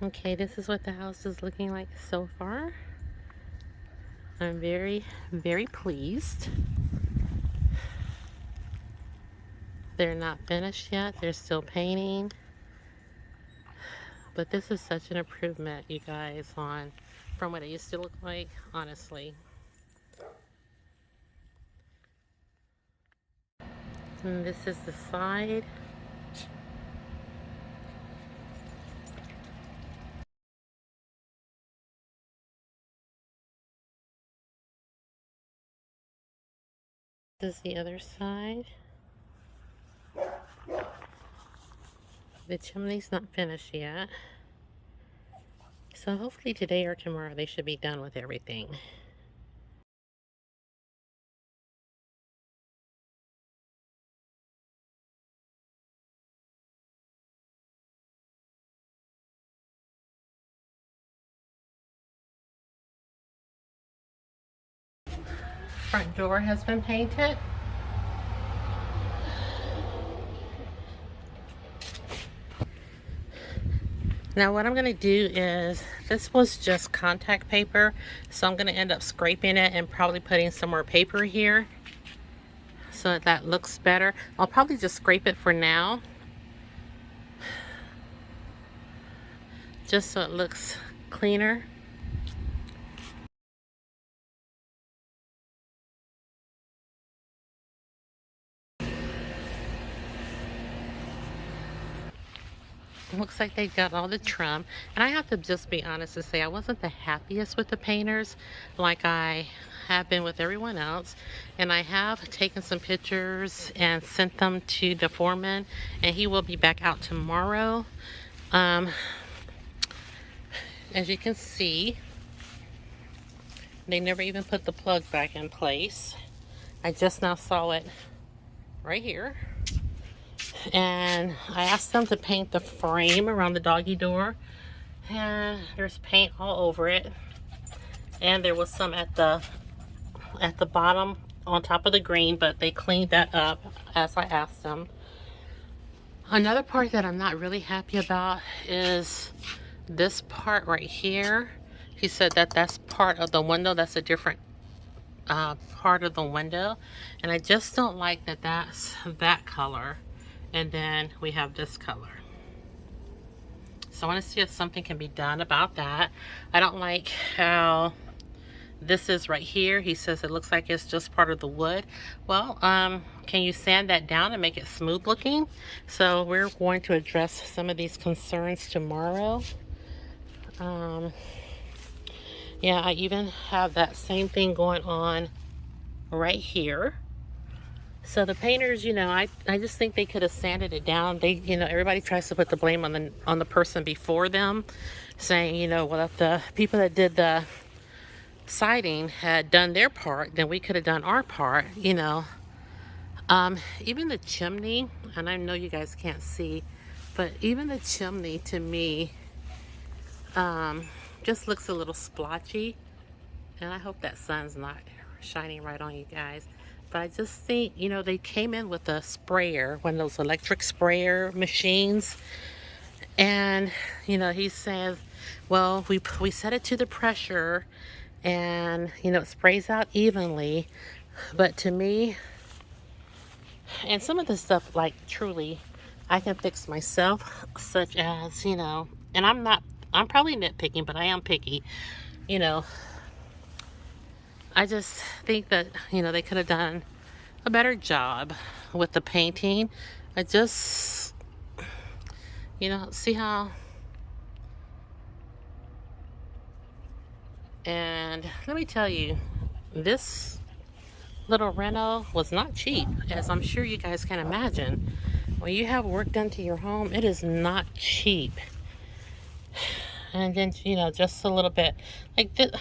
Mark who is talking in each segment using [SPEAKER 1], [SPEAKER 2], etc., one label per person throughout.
[SPEAKER 1] Okay, this is what the house is looking like so far. I'm very, very pleased. They're not finished yet. They're still painting. But this is such an improvement, you guys, on from what it used to look like, honestly. And this is the side. This is the other side. The chimney's not finished yet. So hopefully today or tomorrow they should be done with everything. Front door has been painted. Now what I'm going to do is, this was just contact paper, so I'm going to end up scraping it and probably putting some more paper here so that looks better. I'll probably just scrape it for now, just so it looks cleaner. Looks like they got all the trim, and I have to just be honest and say I wasn't the happiest with the painters like I have been with everyone else, and I have taken some pictures and sent them to the foreman, and he will be back out tomorrow. As you can see, they never even put the plug back in place. I just now saw it right here. And I asked them to paint the frame around the doggy door, and there's paint all over it, and there was some at the bottom on top of the green, but they cleaned that up as I asked them. Another part that I'm not really happy about is this part right here. He said that that's part of the window, that's a different part of the window, and I just don't like that that's that color. And then we have this color. So I want to see if something can be done about that. I don't like how this is right here. He says it looks like it's just part of the wood. Well, can you sand that down and make it smooth looking? So we're going to address some of these concerns tomorrow. Yeah, I even have that same thing going on right here. So the painters, you know, I just think they could have sanded it down. They, you know, everybody tries to put the blame on the person before them, saying, you know, well, if the people that did the siding had done their part, then we could have done our part, you know. Even the chimney, and I know you guys can't see, but even the chimney to me just looks a little splotchy, and I hope that sun's not shining right on you guys. But I just think, you know, they came in with a sprayer, one of those electric sprayer machines. And, you know, he says, well, we set it to the pressure and, you know, it sprays out evenly. But to me, and some of the stuff, like, truly, I can fix myself, such as, you know, and I'm probably nitpicking, but I am picky, you know. I just think that, you know, they could have done a better job with the painting. I just, you know, see how, and let me tell you, this little reno was not cheap, as I'm sure you guys can imagine. When you have work done to your home, it is not cheap. And then, you know, just a little bit, like this,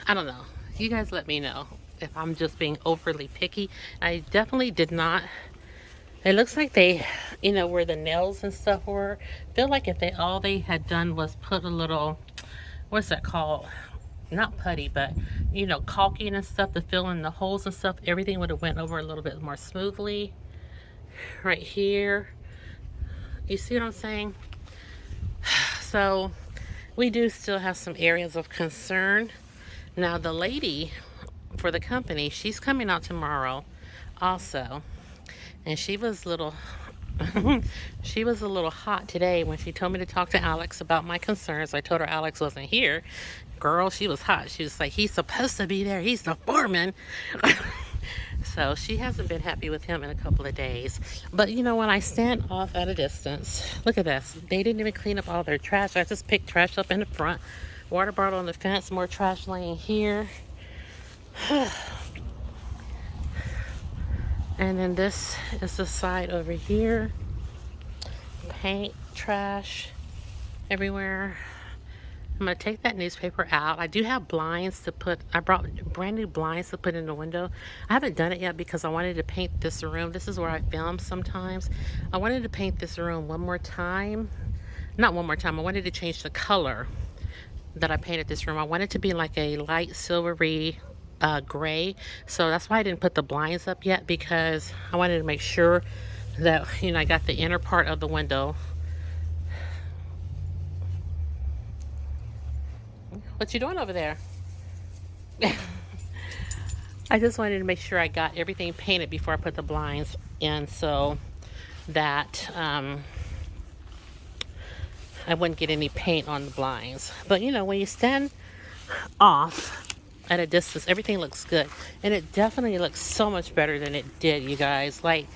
[SPEAKER 1] I don't know. You guys let me know if I'm just being overly picky. I definitely did not. It looks like they, you know, where the nails and stuff were, feel like if all they had done was put a little, what's that called? Not putty, but, you know, caulking and stuff to fill in the holes and stuff, everything would have went over a little bit more smoothly. Right here. You see what I'm saying? So we do still have some areas of concern. Now the lady for the company, she's coming out tomorrow also, and she was a little she was a little hot today when she told me to talk to Alex about my concerns. I told her Alex wasn't here. Girl, she was hot. She was like, he's supposed to be there, he's the foreman. So she hasn't been happy with him in a couple of days. But you know, when I stand off at a distance, look at this. They didn't even clean up all their trash. I just picked trash up in the front, water bottle on the fence, more trash laying here. And then this is the side over here. Paint, trash everywhere. I'm going to take that newspaper out. I do have blinds to put. I brought brand new blinds to put in the window. I haven't done it yet because I wanted to paint this room. This is where I film sometimes. I wanted to paint this room one more time. Not one more time. I wanted to change the color that I painted this room. I wanted it to be like a light silvery gray. So that's why I didn't put the blinds up yet, because I wanted to make sure that, you know, I got the inner part of the window. What you doing over there? I just wanted to make sure I got everything painted before I put the blinds in, so that I wouldn't get any paint on the blinds. But you know, when you stand off at a distance, everything looks good, and it definitely looks so much better than it did, you guys. Like,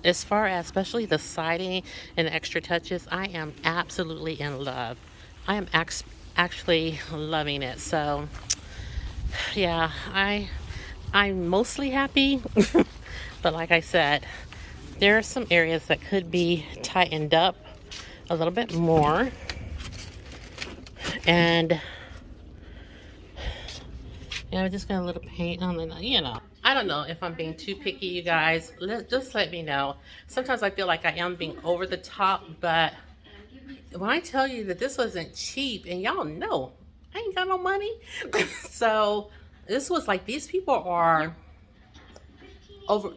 [SPEAKER 1] as far as especially the siding and the extra touches, I am absolutely in love. I am actually loving it. So yeah, I'm mostly happy. But like I said, there are some areas that could be tightened up a little bit more. And yeah, I'm just got a little paint on the, you know. I don't know if I'm being too picky, you guys. Just let me know. Sometimes I feel like I am being over the top, but when I tell you that this wasn't cheap, and y'all know I ain't got no money. So this was like, these people are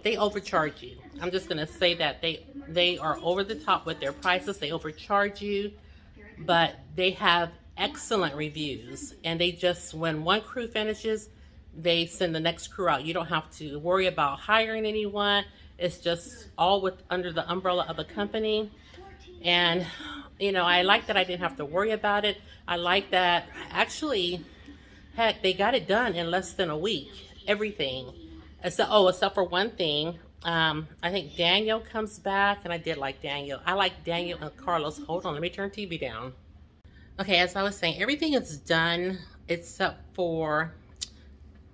[SPEAKER 1] they overcharge you. I'm just gonna say that they are over the top with their prices. They overcharge you, but they have excellent reviews, and they just, when one crew finishes, they send the next crew out. You don't have to worry about hiring anyone. It's just all under the umbrella of a company. And you know, I like that I didn't have to worry about it. I like that, actually, heck, they got it done in less than a week. Everything. Except for one thing. I think Daniel comes back, and I did like Daniel. I like Daniel and Carlos. Hold on, let me turn TV down. Okay, as I was saying, everything is done except for,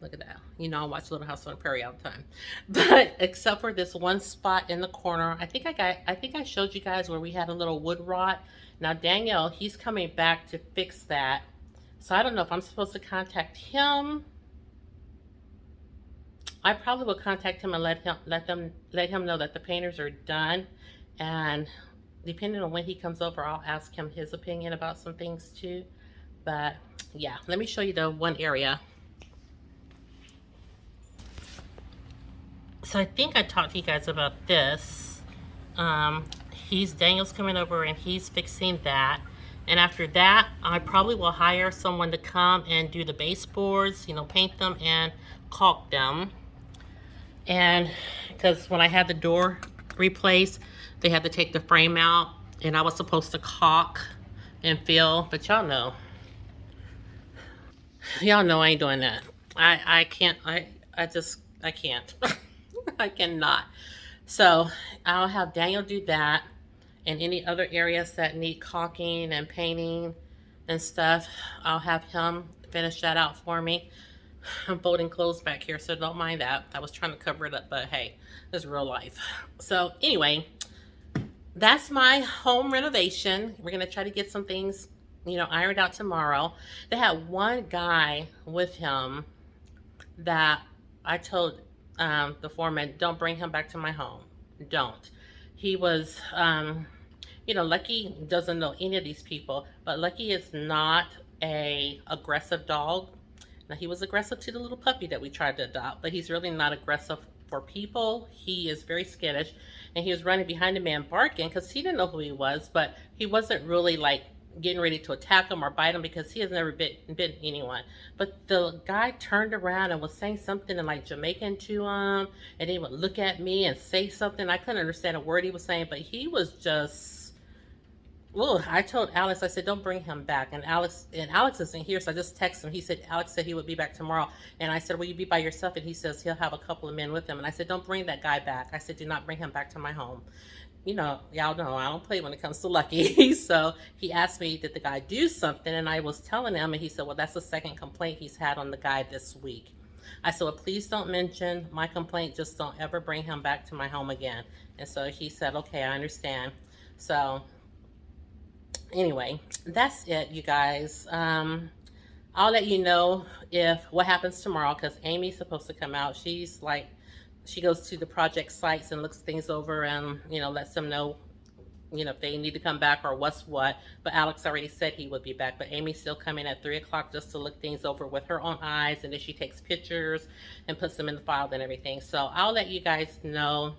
[SPEAKER 1] look at that. You know, I watch Little House on the Prairie all the time. But except for this one spot in the corner, I think I showed you guys where we had a little wood rot. Now Daniel, he's coming back to fix that. So I don't know if I'm supposed to contact him. I probably will contact him and let him know that the painters are done, and depending on when he comes over, I'll ask him his opinion about some things too. But yeah, let me show you the one area. So I think I talked to you guys about this. Daniel's coming over and he's fixing that. And after that, I probably will hire someone to come and do the baseboards, you know, paint them and caulk them. And because when I had the door replaced, they had to take the frame out, and I was supposed to caulk and fill, but y'all know I ain't doing that. I can't. I can't. I cannot. So I'll have Daniel do that, and any other areas that need caulking and painting and stuff, I'll have him finish that out for me. I'm folding clothes back here, so don't mind that. I was trying to cover it up, but hey, this is real life. So anyway, that's my home renovation. We're gonna try to get some things, you know, ironed out tomorrow. They had one guy with him that I told the foreman, don't bring him back to my home. Don't. He was, you know, Lucky doesn't know any of these people, but Lucky is not a aggressive dog. Now, he was aggressive to the little puppy that we tried to adopt, but he's really not aggressive for people. He is very skittish, and he was running behind the man barking because he didn't know who he was, but he wasn't really like getting ready to attack him or bite him because he has never bitten anyone. But the guy turned around and was saying something in like Jamaican to him, and he would look at me and say something. I couldn't understand a word he was saying, but he was just. Well, I told Alex, I said, don't bring him back. And Alex isn't here, so I just texted him. He said, Alex said he would be back tomorrow. And I said, will you be by yourself? And he says he'll have a couple of men with him. And I said, don't bring that guy back. I said, do not bring him back to my home. You know, y'all know I don't play when it comes to Lucky. So he asked me, did the guy do something? And I was telling him, and he said, well, that's the second complaint he's had on the guy this week. I said, well, please don't mention my complaint. Just don't ever bring him back to my home again. And so he said, okay, I understand. So anyway, that's it, you guys. I'll let you know if what happens tomorrow, because Amy's supposed to come out. She's like, she goes to the project sites and looks things over and, you know, lets them know, you know, if they need to come back or what's what. But Alex already said he would be back. But Amy's still coming at 3 o'clock just to look things over with her own eyes. And then she takes pictures and puts them in the file and everything. So I'll let you guys know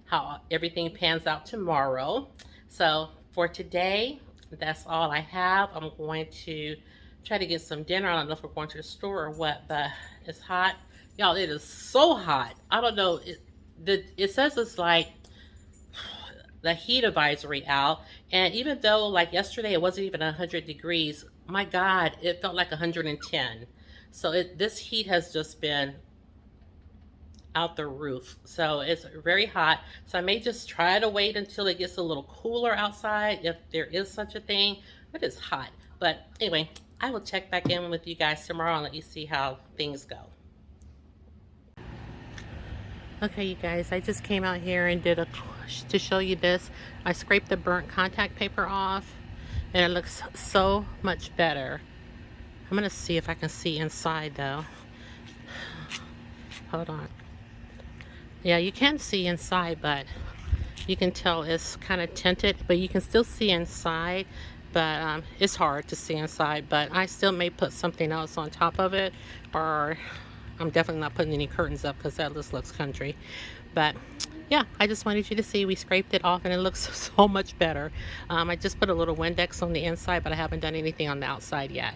[SPEAKER 1] how everything pans out tomorrow. So for today, that's all I have. I'm going to try to get some dinner. I don't know if we're going to the store or what, but it's hot. Y'all, it is so hot. I don't know. It says it's like the heat advisory out. And even though like yesterday it wasn't even 100 degrees, my God, it felt like 110. So this heat has just been out the roof. So it's very hot. So I may just try to wait until it gets a little cooler outside, if there is such a thing. But it's hot. But anyway, I will check back in with you guys tomorrow and let you see how things go. Okay, you guys, I just came out here and did to show you this. I scraped the burnt contact paper off and it looks so much better. I'm gonna see if I can see inside though. Hold on. Yeah, you can see inside, but you can tell it's kind of tinted, but you can still see inside. But it's hard to see inside, but I still may put something else on top of it, or I'm definitely not putting any curtains up because that just looks country. But yeah, I just wanted you to see we scraped it off and it looks so much better. I just put a little Windex on the inside, but I haven't done anything on the outside yet.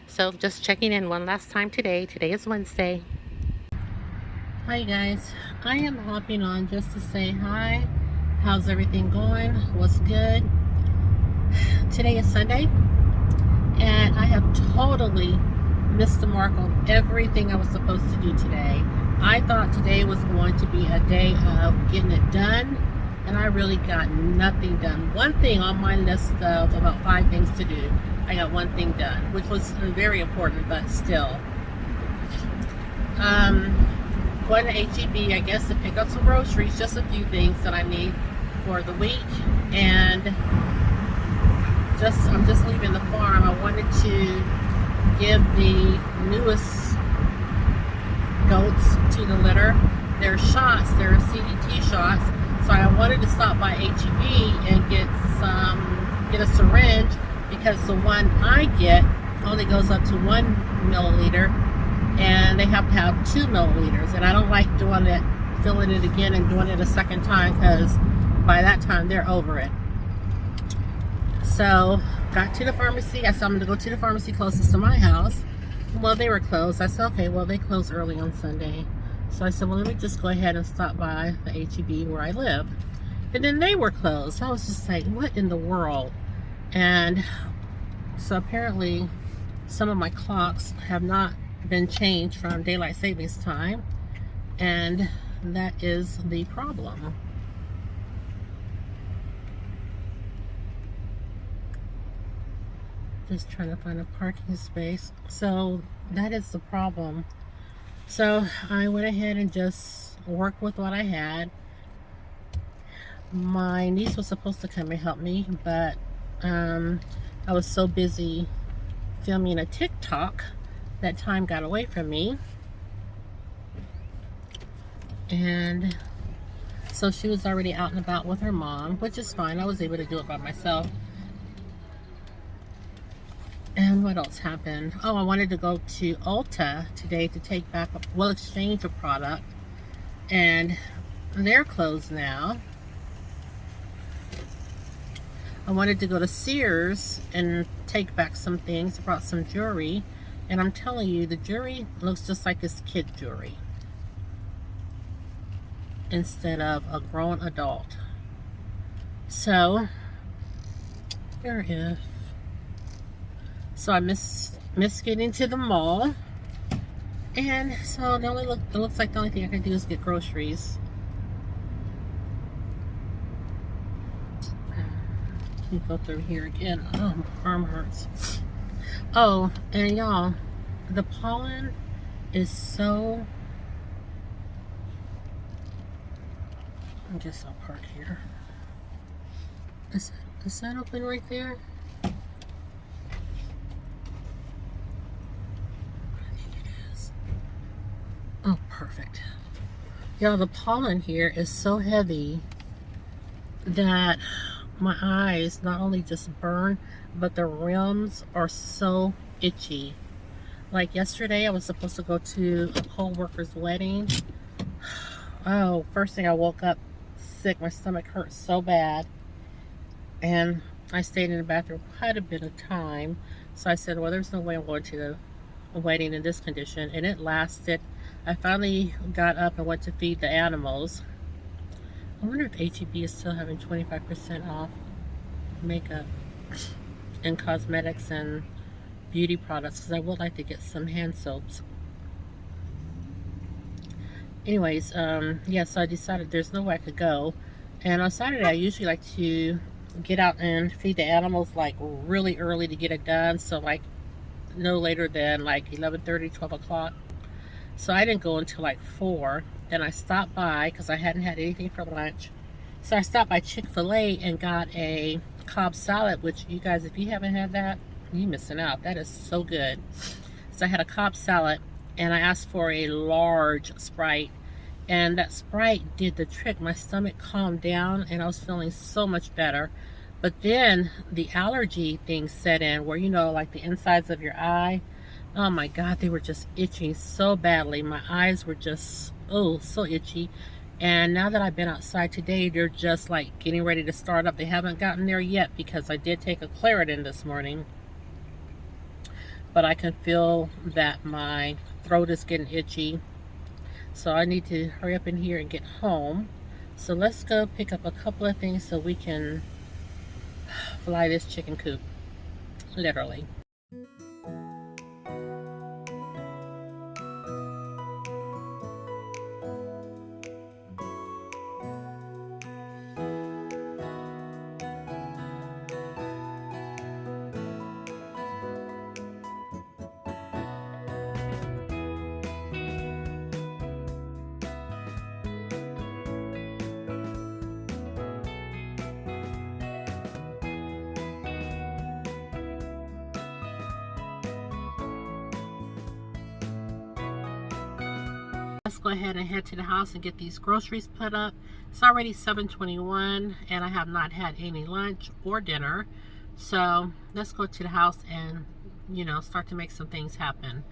[SPEAKER 1] So just checking in one last time today. Today is Wednesday. Hi guys, I am hopping on just to say hi. How's everything going? What's good? Today is Sunday and I have totally missed the mark on everything I was supposed to do today. I thought today was going to be a day of getting it done, and I really got nothing done. One thing on my list of about 5 things to do, I got one thing done, which was very important, but still. Going to H-E-B, I guess, to pick up some groceries, just a few things that I need for the week, and I'm just leaving the farm. I wanted to give the newest goats to the litter their shots, their CDT shots. So I wanted to stop by H-E-B and get a syringe, because the one I get only goes up to 1 milliliter and they have to have 2 milliliters, and I don't like doing it, filling it again and doing it a second time, because by that time they're over it. So got to the pharmacy. I said I'm going to go to the pharmacy closest to my house. Well, they were closed. I said, okay, well, they close early on Sunday. So I said, well, let me just go ahead and stop by the H-E-B where I live. And then they were closed. So I was just like, what in the world? And so apparently some of my clocks have not been changed from daylight savings time. And that is the problem. Just trying to find a parking space. So that is the problem. So I went ahead and just worked with what I had. My niece was supposed to come and help me, but I was so busy filming a TikTok that time got away from me. And so she was already out and about with her mom, which is fine. I was able to do it by myself. And what else happened? Oh, I wanted to go to Ulta today to take back, exchange a product. And they're closed now. I wanted to go to Sears and take back some things. I brought some jewelry, and I'm telling you, the jewelry looks just like it's kid jewelry instead of a grown adult. So there is. So I miss getting to the mall, and so it looks like the only thing I can do is get groceries. Let me go through here again. Oh, my arm hurts. Oh, and y'all, the pollen is so. I guess I'll park here. Is that open right there? I think it is. Oh, perfect. Y'all, the pollen here is so heavy that my eyes not only just burn, but the rims are so itchy. Like yesterday, I was supposed to go to a co-worker's wedding. Oh, first thing I woke up sick. My stomach hurt so bad. And I stayed in the bathroom quite a bit of time. So I said, well, there's no way I'm going to a wedding in this condition. And it lasted. I finally got up and went to feed the animals. I wonder if H-E-B is still having 25% off makeup and cosmetics and beauty products, because I would like to get some hand soaps. Anyways, yeah, so I decided there's no way I could go. And on Saturday, I usually like to get out and feed the animals like really early to get it done. So like no later than like 11:30, 12 o'clock. So I didn't go until like 4. Then I stopped by because I hadn't had anything for lunch. So I stopped by Chick-fil-A and got a Cobb salad, which you guys, if you haven't had that, you're missing out. That is so good. So I had a Cobb salad, and I asked for a large Sprite. And that Sprite did the trick. My stomach calmed down, and I was feeling so much better. But then the allergy thing set in where, you know, like the insides of your eye. Oh my God, they were just itching so badly. My eyes were just, oh, so itchy. And now that I've been outside today, they're just like getting ready to start up. They haven't gotten there yet because I did take a Claritin this morning. But I can feel that my throat is getting itchy. So I need to hurry up in here and get home. So let's go pick up a couple of things so we can fly this chicken coop, literally. Let's go ahead and head to the house and get these groceries put up. It's already 7:21 and I have not had any lunch or dinner. So let's go to the house and, you know, start to make some things happen.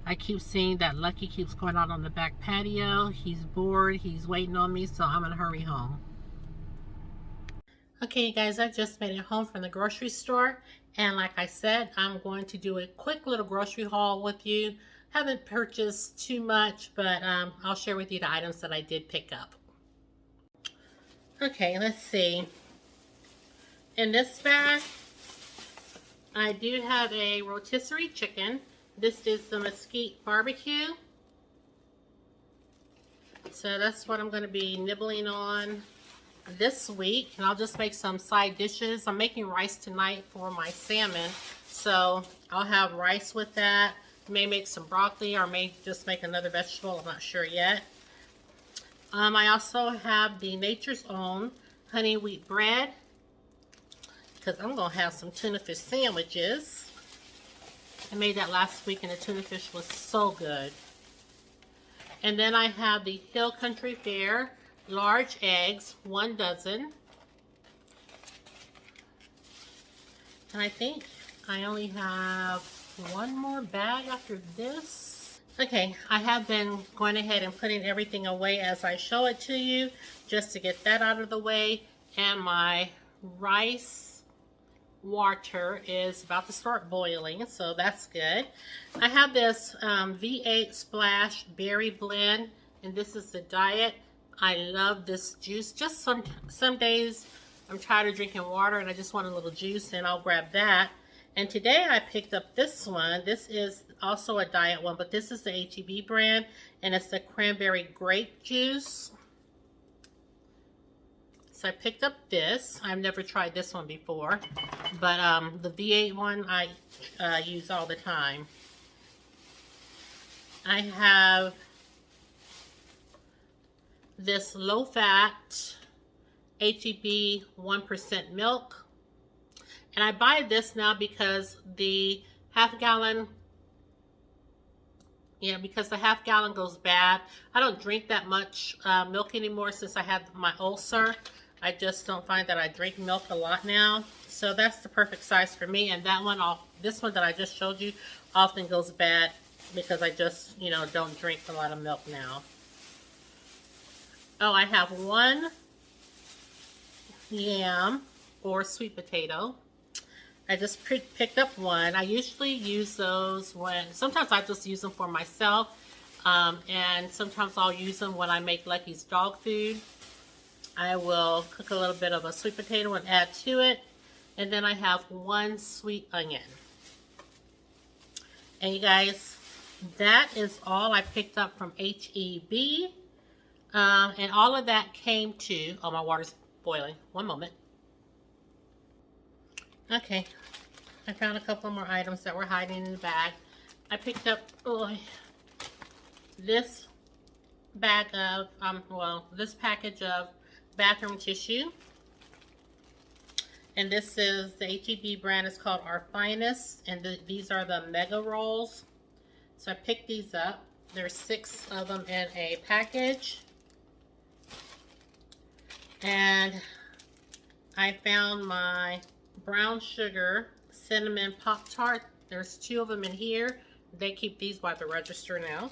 [SPEAKER 1] I keep seeing that Lucky keeps going out on the back patio. He's bored. He's waiting on me, so I'm going to hurry home. Okay, you guys, I just made it home from the grocery store. And like I said, I'm going to do a quick little grocery haul with you. Haven't purchased too much, but I'll share with you the items that I did pick up. Okay, let's see. In this bag, I do have a rotisserie chicken. This is the mesquite barbecue. So that's what I'm going to be nibbling on this week. And I'll just make some side dishes. I'm making rice tonight for my salmon. So I'll have rice with that. May make some broccoli or may just make another vegetable. I'm not sure yet. I also have the Nature's Own honey wheat bread because I'm going to have some tuna fish sandwiches. I made that last week and the tuna fish was so good. And then I have the Hill Country Fare large eggs, 1 dozen. And I think I only have one more bag after this. Okay, I have been going ahead and putting everything away as I show it to you, just to get that out of the way. And my rice water is about to start boiling, so that's good. I have this V8 Splash Berry Blend, and this is the diet. I love this juice. Just some days I'm tired of drinking water and I just want a little juice, and I'll grab that. And today I picked up this one. This is also a diet one, but this is the H-E-B brand, and it's the cranberry grape juice. So I picked up this. I've never tried this one before, but the V8 one I use all the time. I have this low-fat H-E-B 1% milk. And I buy this now because the half-gallon, because the half-gallon goes bad. I don't drink that much milk anymore since I had my ulcer. I just don't find that I drink milk a lot now. So that's the perfect size for me. And that one, this one that I just showed you, often goes bad because I just, don't drink a lot of milk now. Oh, I have one yam or sweet potato. I just picked up one. I usually use those sometimes I just use them for myself, and sometimes I'll use them when I make Lucky's dog food. I will cook a little bit of a sweet potato and add to it, and then I have one sweet onion. And you guys, that is all I picked up from H-E-B, and all of that came to, oh, my water's boiling. One moment. Okay, I found a couple more items that were hiding in the bag. I picked up this bag of, this package of bathroom tissue. And this is the H-E-B brand. It's called Our Finest, and these are the mega rolls. So I picked these up. There's 6 of them in a package. And I found my brown sugar cinnamon Pop-Tart. There's 2 of them in here. They keep these by the register now.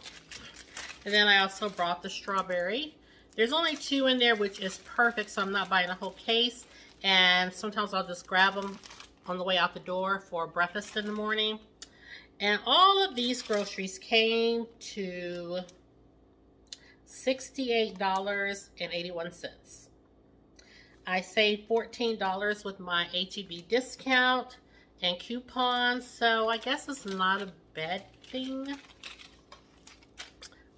[SPEAKER 1] And then I also brought the strawberry. There's only 2 in there, which is perfect, so I'm not buying a whole case. And sometimes I'll just grab them on the way out the door for breakfast in the morning. And all of these groceries came to $68.81. I saved $14 with my H-E-B discount and coupons, so I guess it's not a bad thing.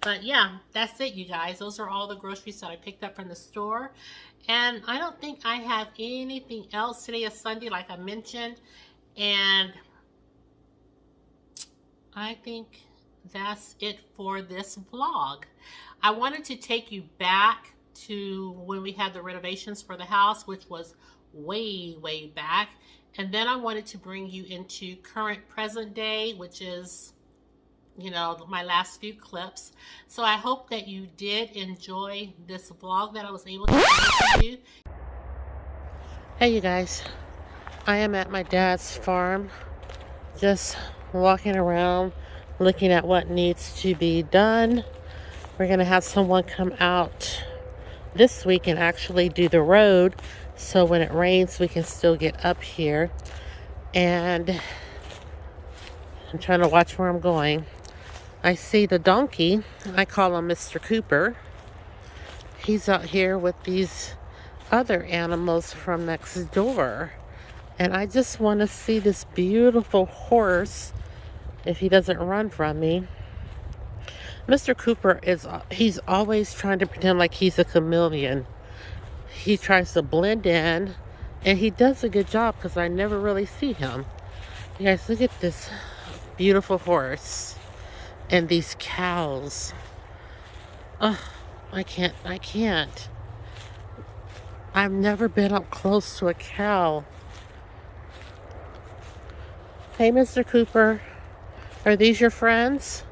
[SPEAKER 1] But yeah, that's it, you guys. Those are all the groceries that I picked up from the store. And I don't think I have anything else. Today is Sunday, like I mentioned. And I think that's it for this vlog. I wanted to take you back to when we had the renovations for the house, which was way back. And then I wanted to bring you into current present day, which is, my last few clips. So I hope that you did enjoy this vlog that I was able to share with you. Hey, you guys. I am at my dad's farm, just walking around, looking at what needs to be done. We're going to have someone come out this week and actually do the road, so when it rains we can still get up here. And I'm trying to watch where I'm going. I see the donkey. I call him Mr. Cooper. He's out here with these other animals from next door, and I just want to see this beautiful horse if he doesn't run from me. Mr. Cooper he's always trying to pretend like he's a chameleon. He tries to blend in, and he does a good job because I never really see him. You guys, look at this beautiful horse and these cows. Oh, I can't. I've never been up close to a cow. Hey, Mr. Cooper, are these your friends?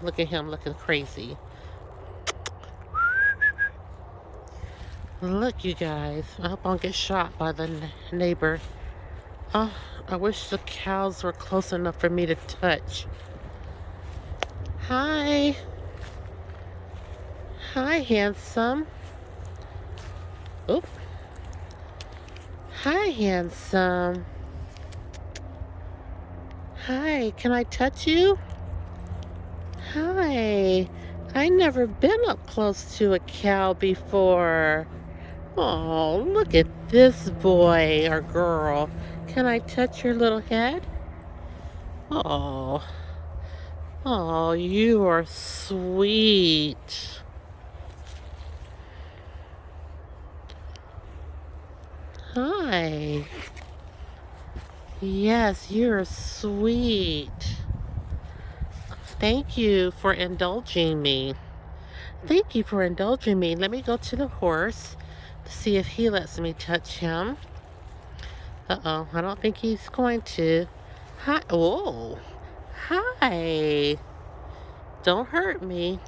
[SPEAKER 1] Look at him looking crazy. Look, you guys. I hope I don't get shot by the neighbor. Oh, I wish the cows were close enough for me to touch. Hi. Hi, handsome. Oop. Hi, handsome. Hi, can I touch you? Hi. I never been up close to a cow before. Oh, look at this boy or girl. Can I touch your little head? Oh, oh, you are sweet. Hi. Yes, you're sweet. Thank you for indulging me. Thank you for indulging me. Let me go to the horse to see if he lets me touch him. Uh-oh, I don't think he's going to. Hi. Whoa. Hi. Don't hurt me.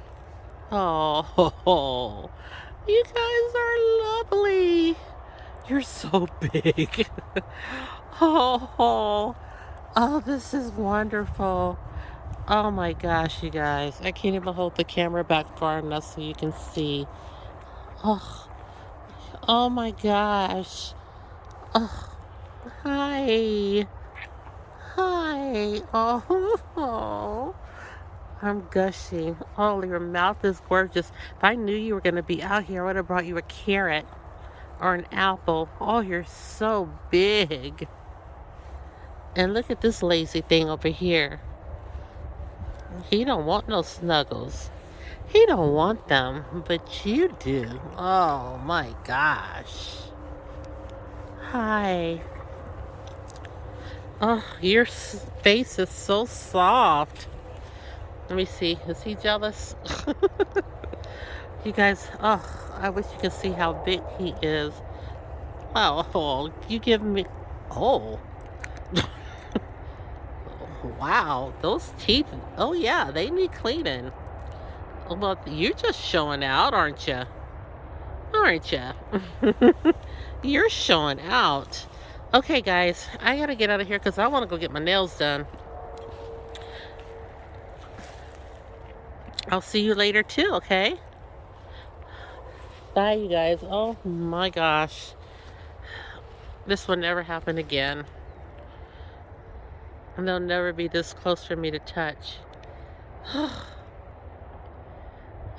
[SPEAKER 1] Oh, you guys are lovely. You're so big. Oh, oh, this is wonderful. Oh my gosh, you guys. I can't even hold the camera back far enough so you can see. Oh, oh my gosh. Oh, hi. Hi. Oh, I'm gushing. Oh, your mouth is gorgeous. If I knew you were going to be out here, I would have brought you a carrot or an apple. Oh, you're so big. And look at this lazy thing over here. He don't want no snuggles. He don't want them, but you do. Oh my gosh. Hi. Oh, your face is so soft. Let me see. Is he jealous? You guys, oh, I wish you could see how big he is. Oh, you give me, oh. Wow, those teeth, oh yeah, they need cleaning. Well, you're just showing out, aren't you? Aren't you? You're showing out. Okay, guys, I gotta get out of here because I want to go get my nails done. I'll see you later too, okay? Bye, you guys. Oh my gosh. This will never happen again. And they'll never be this close for me to touch.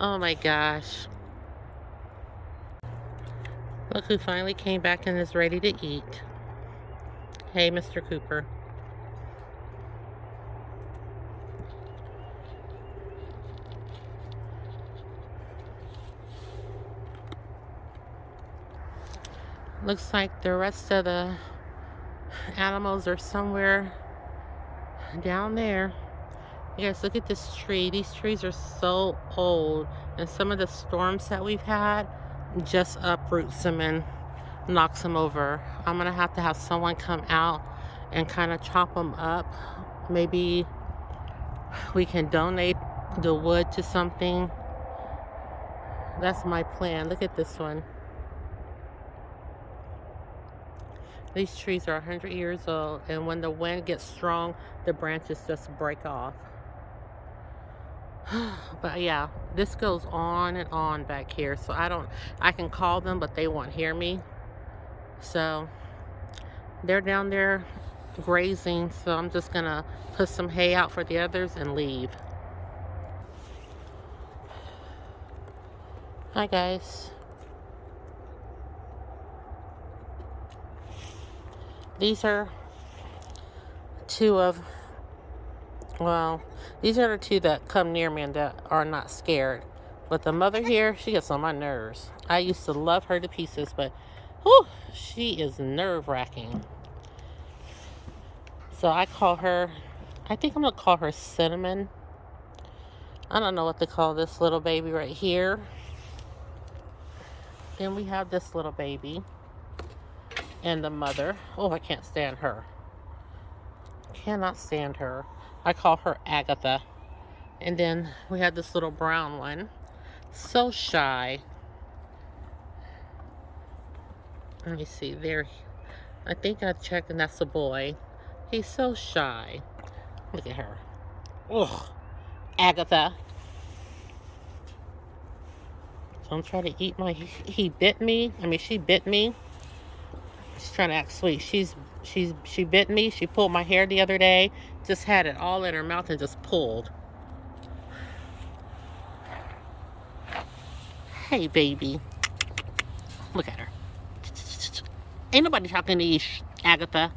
[SPEAKER 1] Oh my gosh. Look who finally came back and is ready to eat. Hey, Mr. Cooper. Looks like the rest of the animals are somewhere down there. You guys, look at this tree. These trees are so old. And some of the storms that we've had just uproots them and knocks them over. I'm going to have someone come out and kind of chop them up. Maybe we can donate the wood to something. That's my plan. Look at this one. These trees are 100 years old, and when the wind gets strong, the branches just break off. But yeah, this goes on and on back here. So I can call them, but they won't hear me. So they're down there grazing. So I'm just gonna put some hay out for the others and leave. Hi guys. These are these are the two that come near me and that are not scared. But the mother here, she gets on my nerves. I used to love her to pieces, but whew, she is nerve-wracking. So I think I'm going to call her Cinnamon. I don't know what to call this little baby right here. Then we have this little baby and the mother. Oh, I can't stand her. Cannot stand her. I call her Agatha. And then we have this little brown one. So shy. Let me see. There. I think I checked and that's a boy. He's so shy. Look at her. Ugh. Agatha. Don't try to eat my... She bit me. She's trying to act sweet. She bit me. She pulled my hair the other day. Just had it all in her mouth and just pulled. Hey, baby. Look at her. Ain't nobody talking to you, Agatha.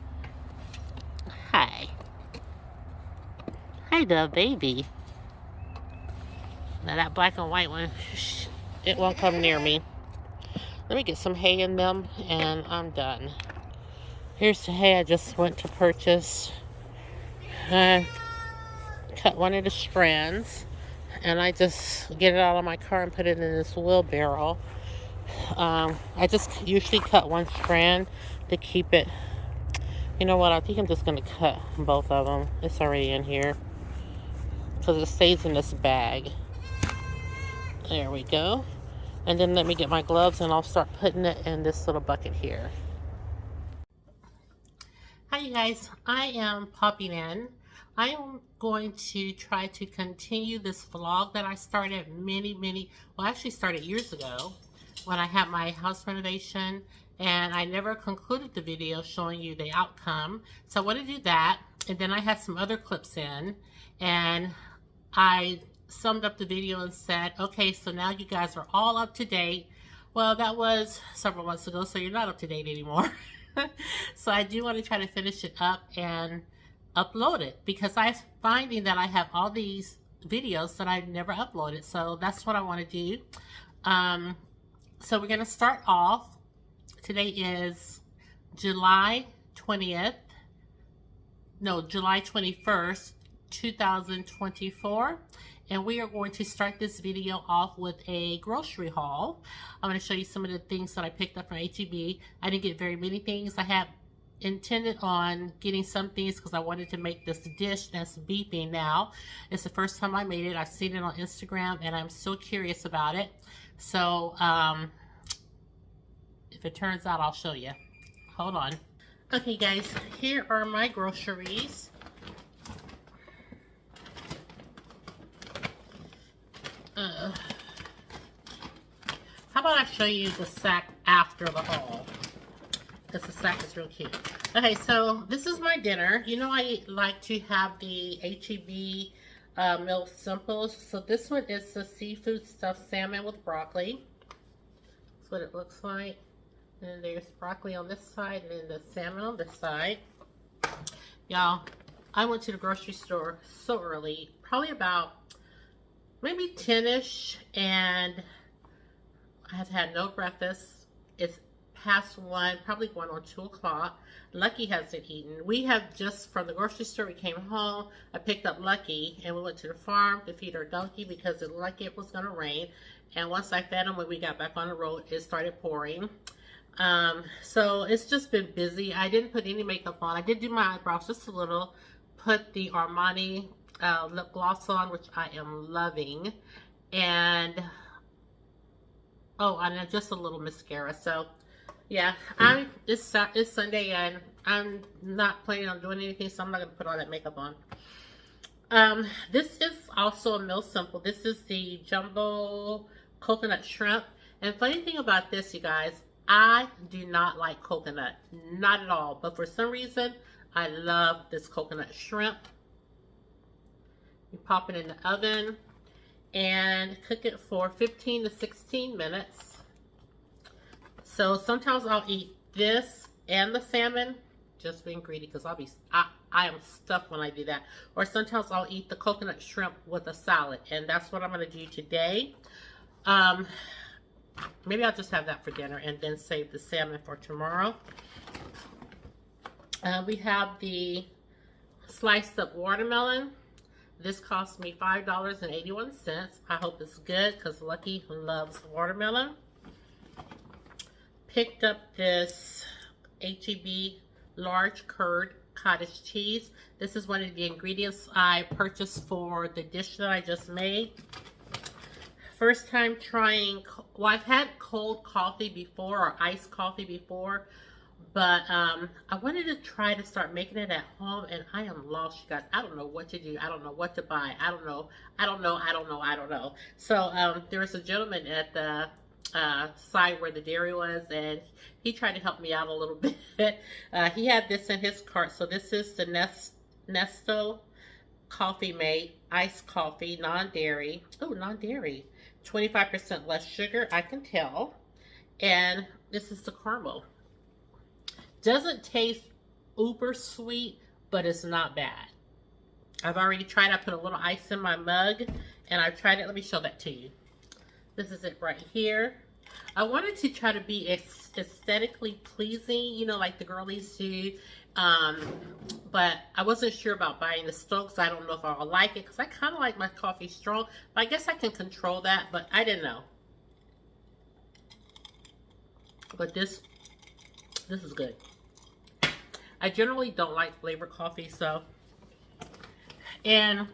[SPEAKER 1] Hi. Hey, the baby. Now that black and white one, it won't come near me. Let me get some hay in them, and I'm done. Here's the hay I just went to purchase. Cut one of the strands, and I just get it out of my car and put it in this wheelbarrow. I just usually cut one strand to keep it. You know what? I think I'm just going to cut both of them. It's already in here, because it stays in this bag. There we go. And then let me get my gloves and I'll start putting it in this little bucket here. Hi you guys, I am popping in. I am going to try to continue this vlog that I started well, actually started years ago when I had my house renovation, and I never concluded the video showing you the outcome. So I want to do that, and then I had some other clips in, and I summed up the video and said, okay, so now you guys are all up to date. Well, that was several months ago, so you're not up to date anymore. So I do want to try to finish it up and upload it, because I'm finding that I have all these videos that I've never uploaded. So that's what I want to do. So we're going to start off. Today is July 21st, 2024. And we are going to start this video off with a grocery haul. I'm going to show you some of the things that I picked up from H-E-B. I didn't get very many things. I had intended on getting some things because I wanted to make this dish that's beeping now. It's the first time I made it. I've seen it on Instagram and I'm so curious about it. So if it turns out, I'll show you. Hold on. Okay guys, here are my groceries. How about I show you the sack after the haul, because the sack is real cute. Okay, so this is my dinner. You know I like to have the H-E-B meal simples. So this one is the seafood stuffed salmon with broccoli. That's what it looks like. And then there's broccoli on this side and then the salmon on this side. Y'all, I went to the grocery store so early, probably about maybe 10-ish, and I have had no breakfast. It's past 1, probably going on 2 o'clock. Lucky hasn't eaten. We have just, from the grocery store, we came home. I picked up Lucky, and we went to the farm to feed our donkey because it looked like it was going to rain. And once I fed him, when we got back on the road, it started pouring. So it's just been busy. I didn't put any makeup on. I did do my eyebrows just a little. Put the Armani lip gloss on, which I am loving, and and just a little mascara. So yeah, it's Sunday and I'm not planning on doing anything, so I'm not gonna put all that makeup on. This is also a meal simple. This is the jumbo coconut shrimp, and funny thing about this, you guys, I do not like coconut, not at all, but for some reason I love this coconut shrimp. You pop it in the oven and cook it for 15 to 16 minutes. So sometimes I'll eat this and the salmon, just being greedy because I am stuffed when I do that. Or sometimes I'll eat the coconut shrimp with a salad, and that's what I'm going to do today. Maybe I'll just have that for dinner and then save the salmon for tomorrow. We have the sliced up watermelon. This cost me $5.81. I hope it's good because Lucky loves watermelon. Picked up this H-E-B large curd cottage cheese. This is one of the ingredients I purchased for the dish that I just made. First time trying, well, I've had cold coffee before or iced coffee before, but I wanted to try to start making it at home, and I am lost, you guys. I don't know what to do. I don't know what to buy. I don't know. So there was a gentleman at the side where the dairy was, and he tried to help me out a little bit. He had this in his cart. So this is the Nesto Coffee Mate iced coffee, non-dairy. Oh, non-dairy. 25% less sugar, I can tell. And this is the caramel. Doesn't taste uber sweet, but it's not bad. I've already tried. I put a little ice in my mug, and I've tried it. Let me show that to you. This is it right here. I wanted to try to be aesthetically pleasing, you know, like the girlies do. But I wasn't sure about buying the strong, because I don't know if I'll like it, because I kind of like my coffee strong. But I guess I can control that, but I didn't know. But this is good. I generally don't like flavored coffee, so. And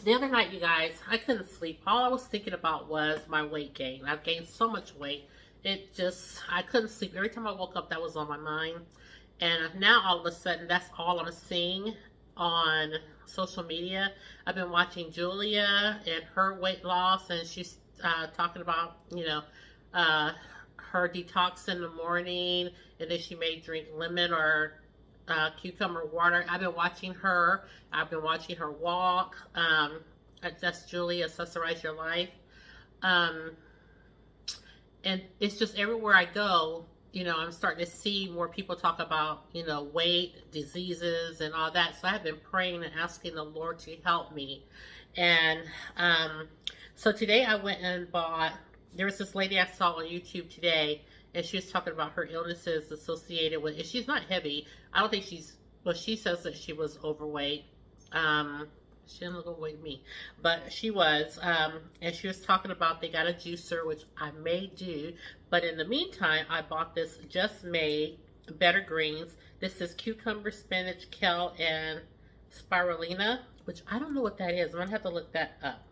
[SPEAKER 1] the other night, you guys, I couldn't sleep. All I was thinking about was my weight gain. I've gained so much weight. I couldn't sleep. Every time I woke up, that was on my mind. And now all of a sudden, that's all I'm seeing on social media. I've been watching Julia and her weight loss, and she's talking about, you know, her detox in the morning, and then she may drink lemon or cucumber water. I've been watching her. I've been watching her walk. That's Julia, Accessorize Your Life. And it's just everywhere I go, you know, I'm starting to see more people talk about, you know, weight, diseases, and all that. So I have been praying and asking the Lord to help me. And so today I went and bought, there was this lady I saw on YouTube today, and she was talking about her illnesses associated with, and she's not heavy. I don't think she's, well, she says that she was overweight. She didn't look overweight to me, but she was, and she was talking about they got a juicer, which I may do, but in the meantime, I bought this Just Made Better Greens. This is cucumber, spinach, kale, and spirulina, which I don't know what that is. I'm gonna have to look that up.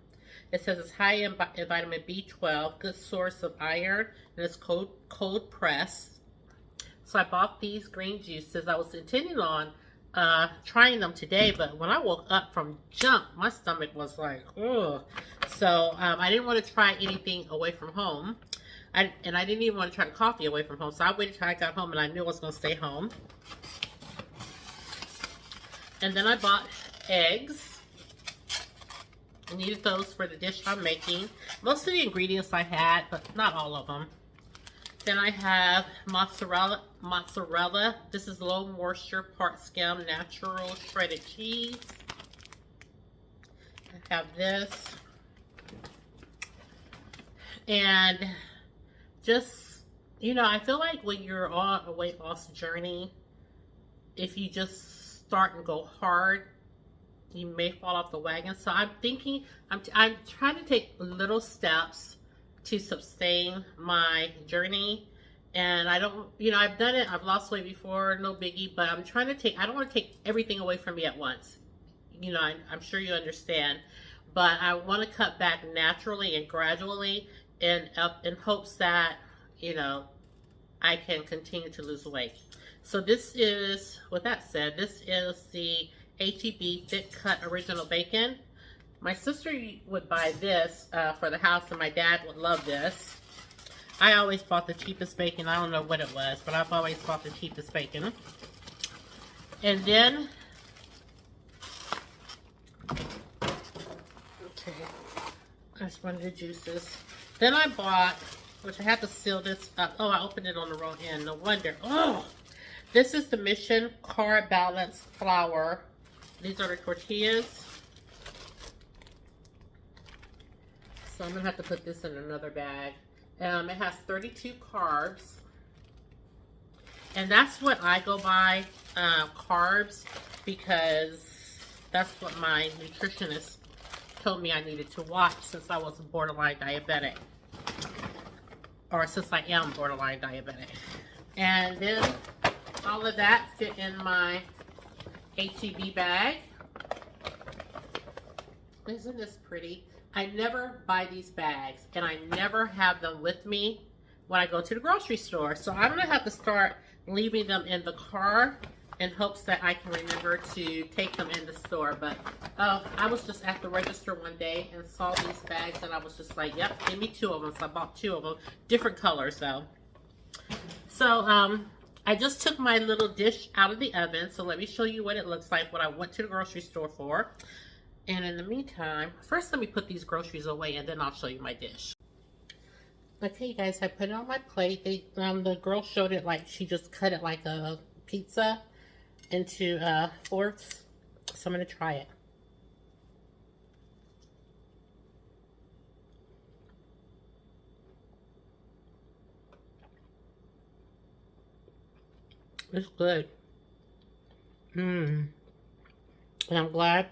[SPEAKER 1] It says it's high in vitamin B12, good source of iron, and it's cold pressed. So I bought these green juices. I was intending on trying them today, but when I woke up from jump, my stomach was like, ugh. So I didn't want to try anything away from home. And I didn't even want to try coffee away from home. So I waited till I got home, and I knew I was going to stay home. And then I bought eggs. I needed those for the dish I'm making. Most of the ingredients I had, but not all of them. Then I have mozzarella. This is low moisture, part skim, natural shredded cheese. I have this. And just, you know, I feel like when you're on a weight loss journey, if you just start and go hard, you may fall off the wagon. So I'm thinking, I'm trying to take little steps to sustain my journey. And I don't, you know, I've done it. I've lost weight before, no biggie, but I'm trying to take, I don't want to take everything away from me at once. You know, I'm sure you understand, but I want to cut back naturally and gradually in hopes that, you know, I can continue to lose weight. So this is, with that said, this is the H-E-B Thick Cut Original Bacon. My sister would buy this for the house, and my dad would love this. I always bought the cheapest bacon. I don't know what it was, but I've always bought the cheapest bacon. And then, okay, that's one of the juices. Then I bought, which I have to seal this up. Oh, I opened it on the wrong end. No wonder. Oh, this is the Mission Carb Balance Flour. These are the tortillas. So I'm gonna have to put this in another bag. It has 32 carbs, and that's what I go by, carbs, because that's what my nutritionist told me I needed to watch since I was borderline diabetic, or since I am borderline diabetic. And then all of that fit in my H-E-B bag. Isn't this pretty? I never buy these bags, and I never have them with me when I go to the grocery store. So I'm gonna have to start leaving them in the car in hopes that I can remember to take them in the store. But I was just at the register one day and saw these bags, and I was just like, yep, give me 2 of them. So I bought 2 of them, different colors though. So I just took my little dish out of the oven. So let me show you what it looks like, what I went to the grocery store for. And in the meantime, first let me put these groceries away and then I'll show you my dish. Okay, you guys, I put it on my plate. The girl showed it like she just cut it like a pizza into fourths. So I'm going to try it. It's good. And I'm glad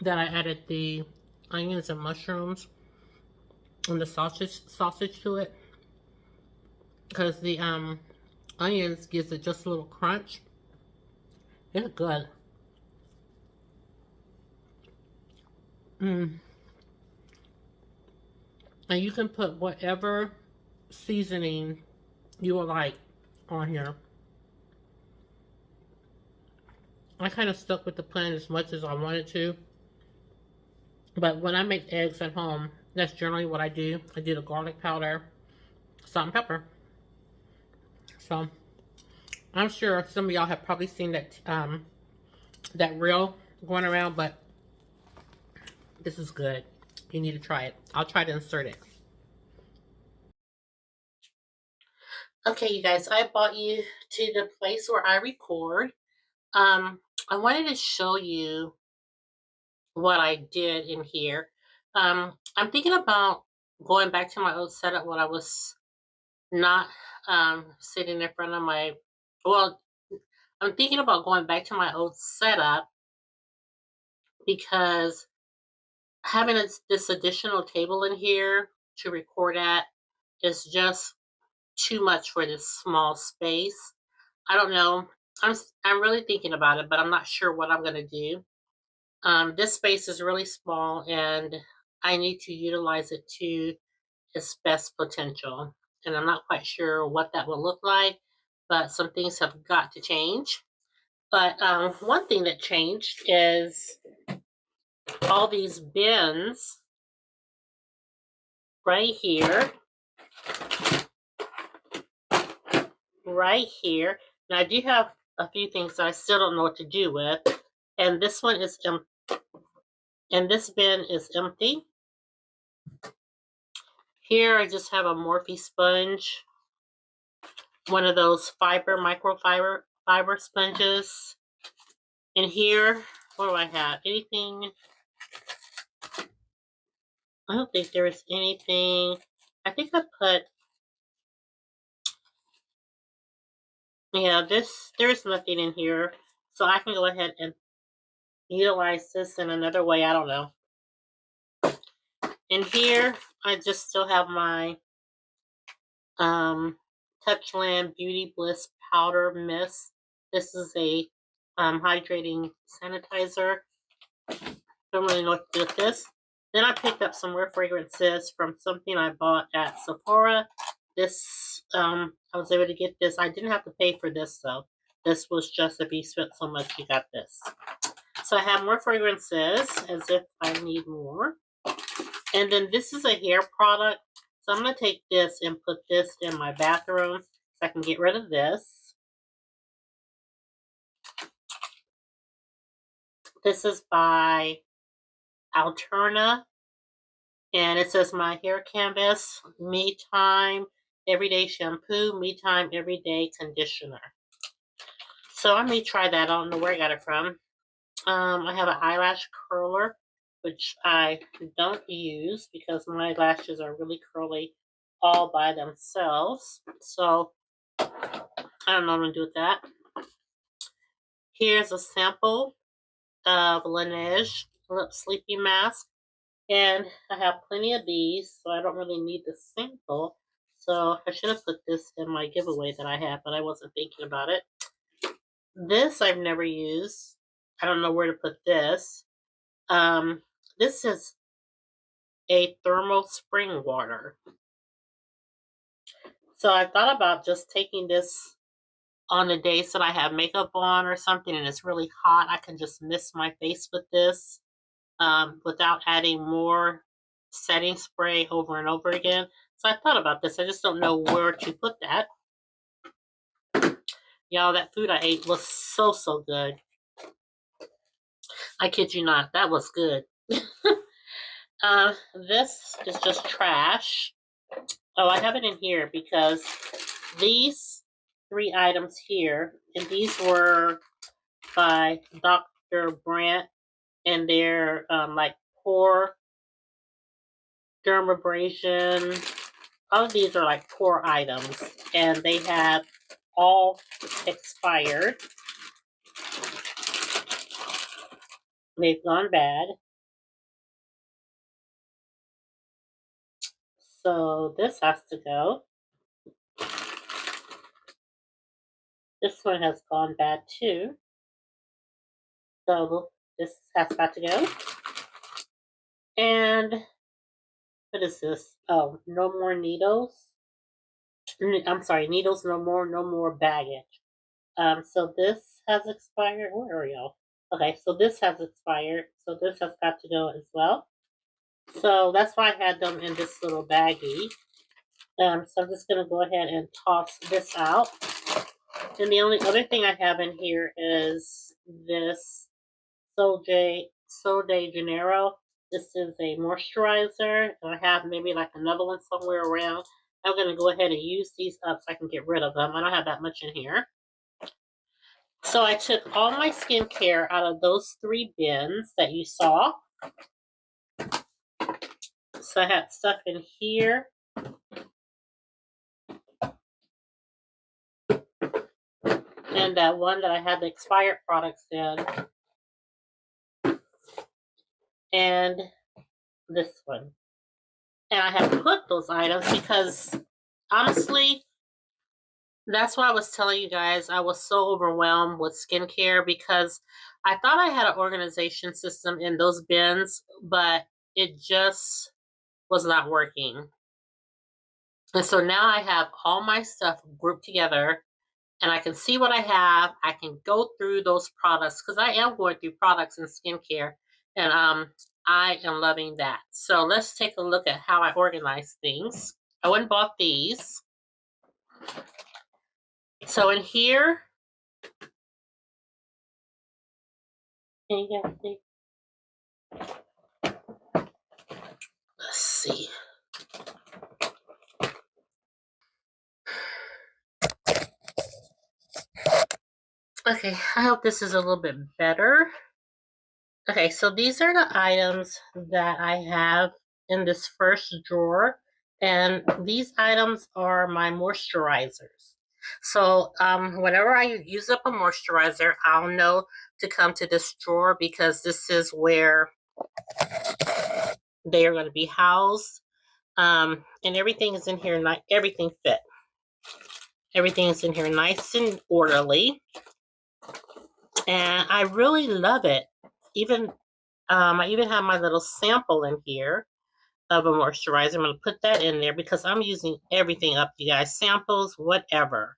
[SPEAKER 1] that I added the onions and mushrooms and the sausage to it, because the onions gives it just a little crunch. It's good. And you can put whatever seasoning you would like on here. I kind of stuck with the plan as much as I wanted to. But when I make eggs at home, that's generally what I do. I do the garlic powder, salt and pepper. So I'm sure some of y'all have probably seen that that reel going around, but this is good. You need to try it. I'll try to insert it. Okay, you guys, I brought you to the place where I record. I wanted to show you what I did in here. I'm thinking about going back to my old setup when I was not sitting in front of my, well, I'm thinking about going back to my old setup because having this additional table in here to record at is just too much for this small space. I don't know. I'm really thinking about it, but I'm not sure what I'm gonna do. This space is really small, and I need to utilize it to its best potential. And I'm not quite sure what that will look like, but some things have got to change. But one thing that changed is all these bins right here. Right here. Now I do have a few things that I still don't know what to do with. And this one is empty. And this bin is empty. Here I just have a Morphe sponge. One of those microfiber sponges. And here, what do I have? Anything? I don't think there is anything. I think I put, yeah, there's nothing in here. So I can go ahead and utilize this in another way. I don't know. In here, I just still have my Touchland Beauty Bliss Powder Mist. This is a hydrating sanitizer. Don't really know what to do with this. Then I picked up some more fragrances from something I bought at Sephora. This, I was able to get this. I didn't have to pay for this though. This was just if you spent so much, you got this. So I have more fragrances as if I need more. And then this is a hair product. So I'm going to take this and put this in my bathroom so I can get rid of this. This is by Alterna. And it says My Hair Canvas, Me Time, Everyday Shampoo, Me Time, Everyday Conditioner. So I may try that. I don't know where I got it from. I have an eyelash curler, which I don't use because my lashes are really curly all by themselves. So I don't know what I'm going to do with that. Here's a sample of Laneige Lip Sleepy Mask. And I have plenty of these, so I don't really need the sample. So I should have put this in my giveaway that I had, but I wasn't thinking about it. This I've never used. I don't know where to put this. This is a thermal spring water. So I thought about just taking this on the days that I have makeup on or something and it's really hot, I can just mist my face with this without adding more setting spray over and over again. So I thought about this. I just don't know where to put that. Y'all, that food I ate was so, so good. I kid you not. That was good. This is just trash. Oh, I have it in here because these 3 items here, and these were by Dr. Brandt, and they're like pore dermabrasion. All of these are like pore items, and they have all expired. They've gone bad. So this has to go. This one has gone bad too. So this has got to go. And what is this? Oh, no more needles. I'm sorry, needles no more baggage. So this has expired. Where are y'all? Okay, so this has expired. So this has got to go as well. So that's why I had them in this little baggie. So I'm just gonna go ahead and toss this out. And the only other thing I have in here is this Sol de Janeiro. This is a moisturizer, and I have maybe like another one somewhere around. I'm going to go ahead and use these up so I can get rid of them. I don't have that much in here. So I took all my skincare out of those 3 bins that you saw. So I had stuff in here. And that one that I had the expired products in. And this one. And I have put those items because, honestly, that's why I was telling you guys I was so overwhelmed with skincare because I thought I had an organization system in those bins, but it just was not working. And so now I have all my stuff grouped together and I can see what I have. I can go through those products because I am going through products and skincare, and I am loving that. So let's take a look at how I organize things. I went and bought these. So in here, can you guys see? Let's see. Okay, I hope this is a little bit better. Okay, so these are the items that I have in this first drawer, and these items are my moisturizers. So whenever I use up a moisturizer, I'll know to come to this drawer because this is where they are going to be housed. And everything is in here, everything fit. Everything is in here nice and orderly. And I really love it. I even have my little sample in here of a moisturizer. I'm going to put that in there because I'm using everything up, you guys. Samples, whatever.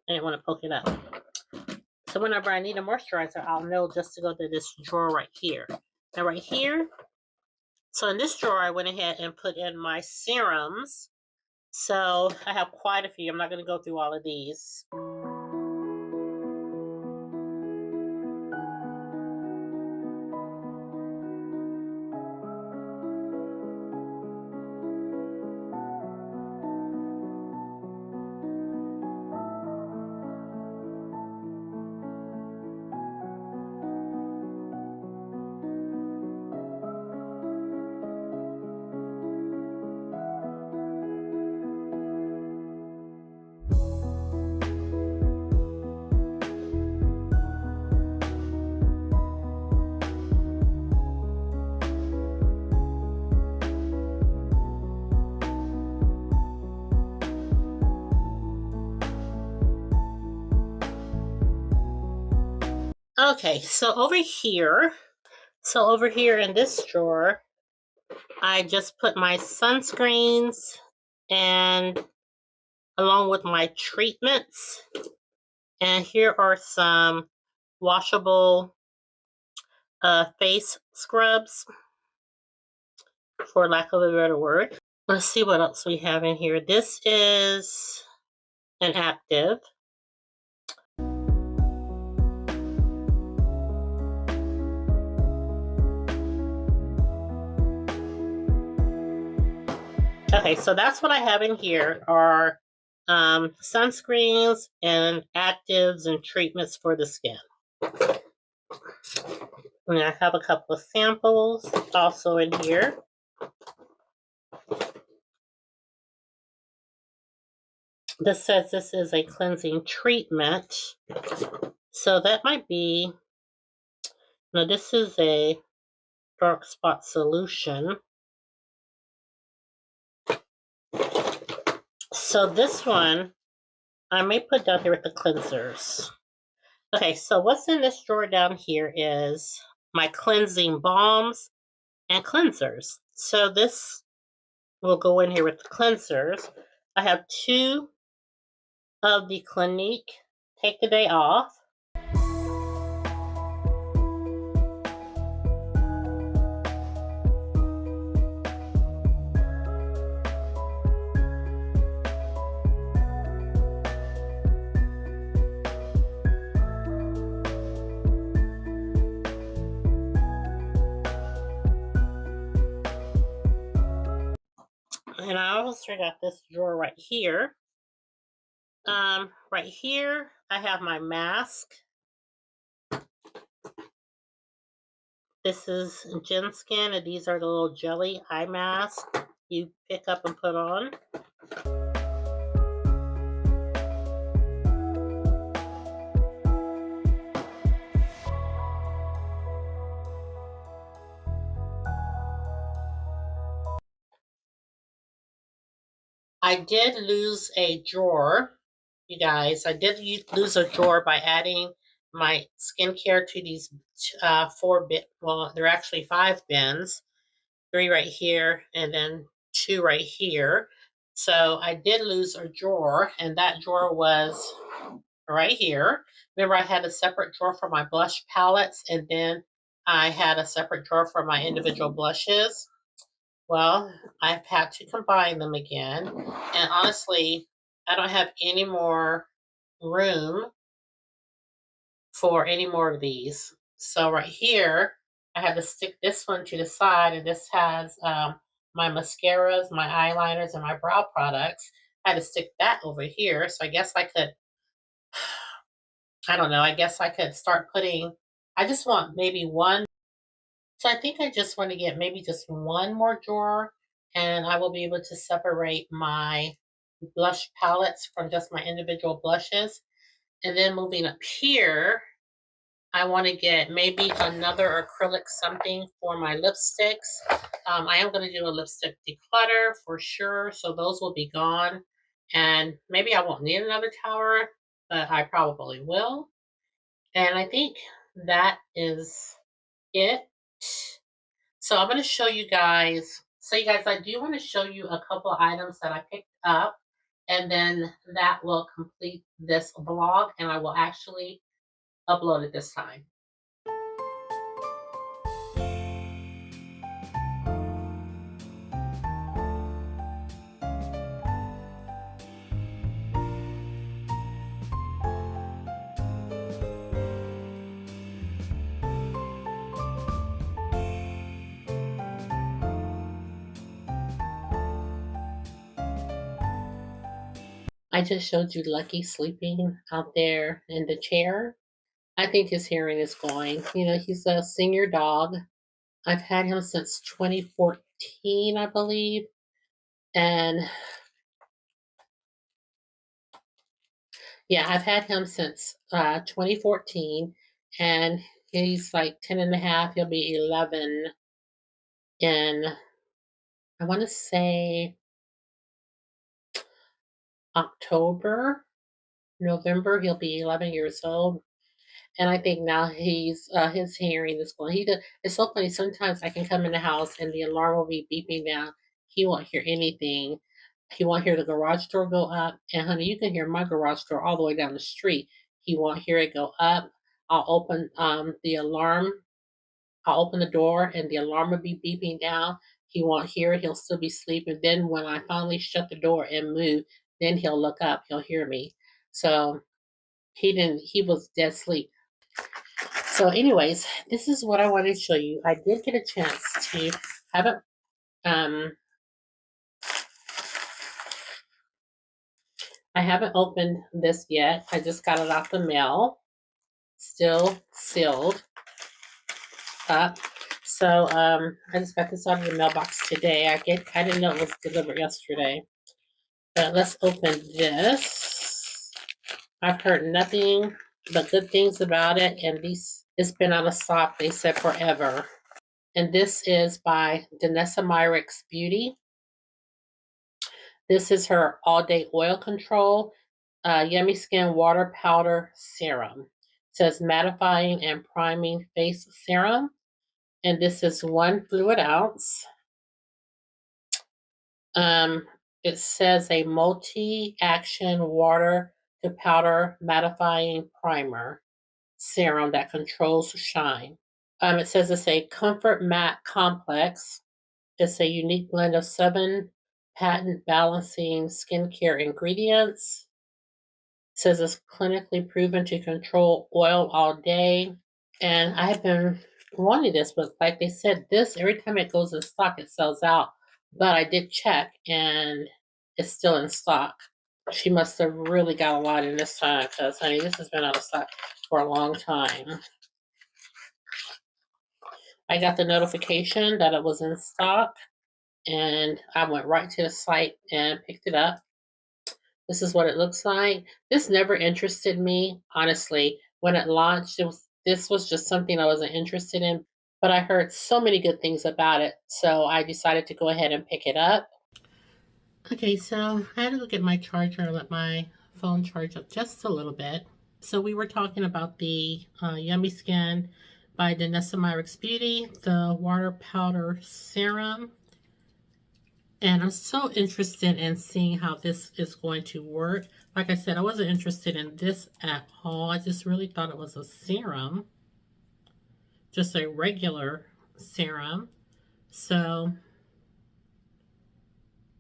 [SPEAKER 1] I didn't want to poke it up. So whenever I need a moisturizer, I'll know just to go to this drawer right here. Now right here So in this drawer, I went ahead and put in my serums. So I have quite a few. I'm not going to go through all of these. Okay, so over here in this drawer, I just put my sunscreens and along with my treatments. And here are some washable face scrubs, for lack of a better word. Let's see what else we have in here. This is an active. Okay, so that's what I have in here are sunscreens and actives and treatments for the skin. And I have a couple of samples also in here. This says this is a cleansing treatment. So that might be, now this is a dark spot solution. So this one, I may put down here with the cleansers. Okay, so what's in this drawer down here is my cleansing balms and cleansers. So this will go in here with the cleansers. I have 2 of the Clinique Take the Day Off. And I also got this drawer right here. Right here, I have my mask. This is Gen Skin, and these are the little jelly eye masks you pick up and put on. I did lose a drawer, you guys. I did lose a drawer by adding my skincare to these 4 bit. Well, they're actually 5 bins. 3 right here, and then 2 right here. So I did lose a drawer, and that drawer was right here. Remember, I had a separate drawer for my blush palettes, and then I had a separate drawer for my individual blushes. Well, I've had to combine them again. And honestly, I don't have any more room for any more of these. So right here, I had to stick this one to the side, and this has my mascaras, my eyeliners, and my brow products. I had to stick that over here. So I guess I could, I don't know, I guess I could start putting, I just want maybe one. So I think I just want to get maybe just one more drawer, and I will be able to separate my blush palettes from just my individual blushes. And then moving up here, I want to get maybe another acrylic something for my lipsticks. I am going to do a lipstick declutter for sure, so those will be gone. And maybe I won't need another tower, but I probably will. And I think that is it. So I'm going to show you guys. So you guys, I do want to show you a couple of items that I picked up, and then that will complete this vlog, and I will actually upload it this time. I just showed you Lucky sleeping out there in the chair. I think his hearing is going. You know, he's a senior dog. I've had him since 2014, I believe. And yeah, I've had him since 2014. And he's like 10 and a half. He'll be 11 in, I want to say, October, November. He'll be 11 years old. And I think now he's his hearing is going. It's so funny. Sometimes I can come in the house and the alarm will be beeping down. He won't hear anything. He won't hear the garage door go up. And honey, you can hear my garage door all the way down the street. He won't hear it go up. I'll open the alarm. I'll open the door and the alarm will be beeping down. He won't hear it. He'll still be sleeping. Then when I finally shut the door and move, then he'll look up. He'll hear me. So he was dead asleep. So anyways, this is what I wanted to show you. I did get a chance to have it. I haven't opened this yet. I just got it off the mail. Still sealed up. So I just got this out of the mailbox today. I didn't know it was delivered yesterday. But let's open this. I've heard nothing but good things about it, and it's been out of stock, they said, forever. And this is by Danessa Myricks Beauty. This is her all-day oil control, Yummy Skin Water Powder Serum. It says mattifying and priming face serum. And this is 1 fluid ounce. It says a multi-action water to powder mattifying primer serum that controls shine. It says it's a comfort matte complex. It's a unique blend of 7 patent balancing skincare ingredients. It says it's clinically proven to control oil all day. And I have been wanting this, but like they said, this every time it goes in stock, it sells out. But I did check and it's still in stock. She must have really got a lot in this time because, honey, this has been out of stock for a long time. I got the notification that it was in stock and I went right to the site and picked it up. This is what it looks like. This never interested me, honestly. When it launched, this was just something I wasn't interested in, but I heard so many good things about it, so I decided to go ahead and pick it up. Okay, so I had to go get my charger and let my phone charge up just a little bit. So we were talking about the Yummy Skin by Danessa Myricks Beauty, the water powder serum. And I'm so interested in seeing how this is going to work. Like I said, I wasn't interested in this at all. I just really thought it was a serum. Just a regular serum. So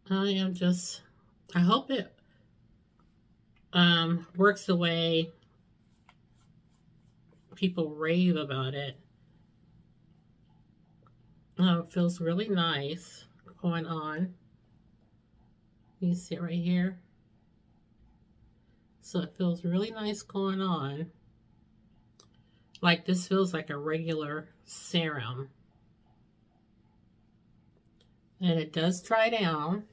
[SPEAKER 1] I hope it works the way people rave about it. Oh, it feels really nice going on. You see it right here. So it feels really nice going on. Like this feels like a regular serum. And it does dry down.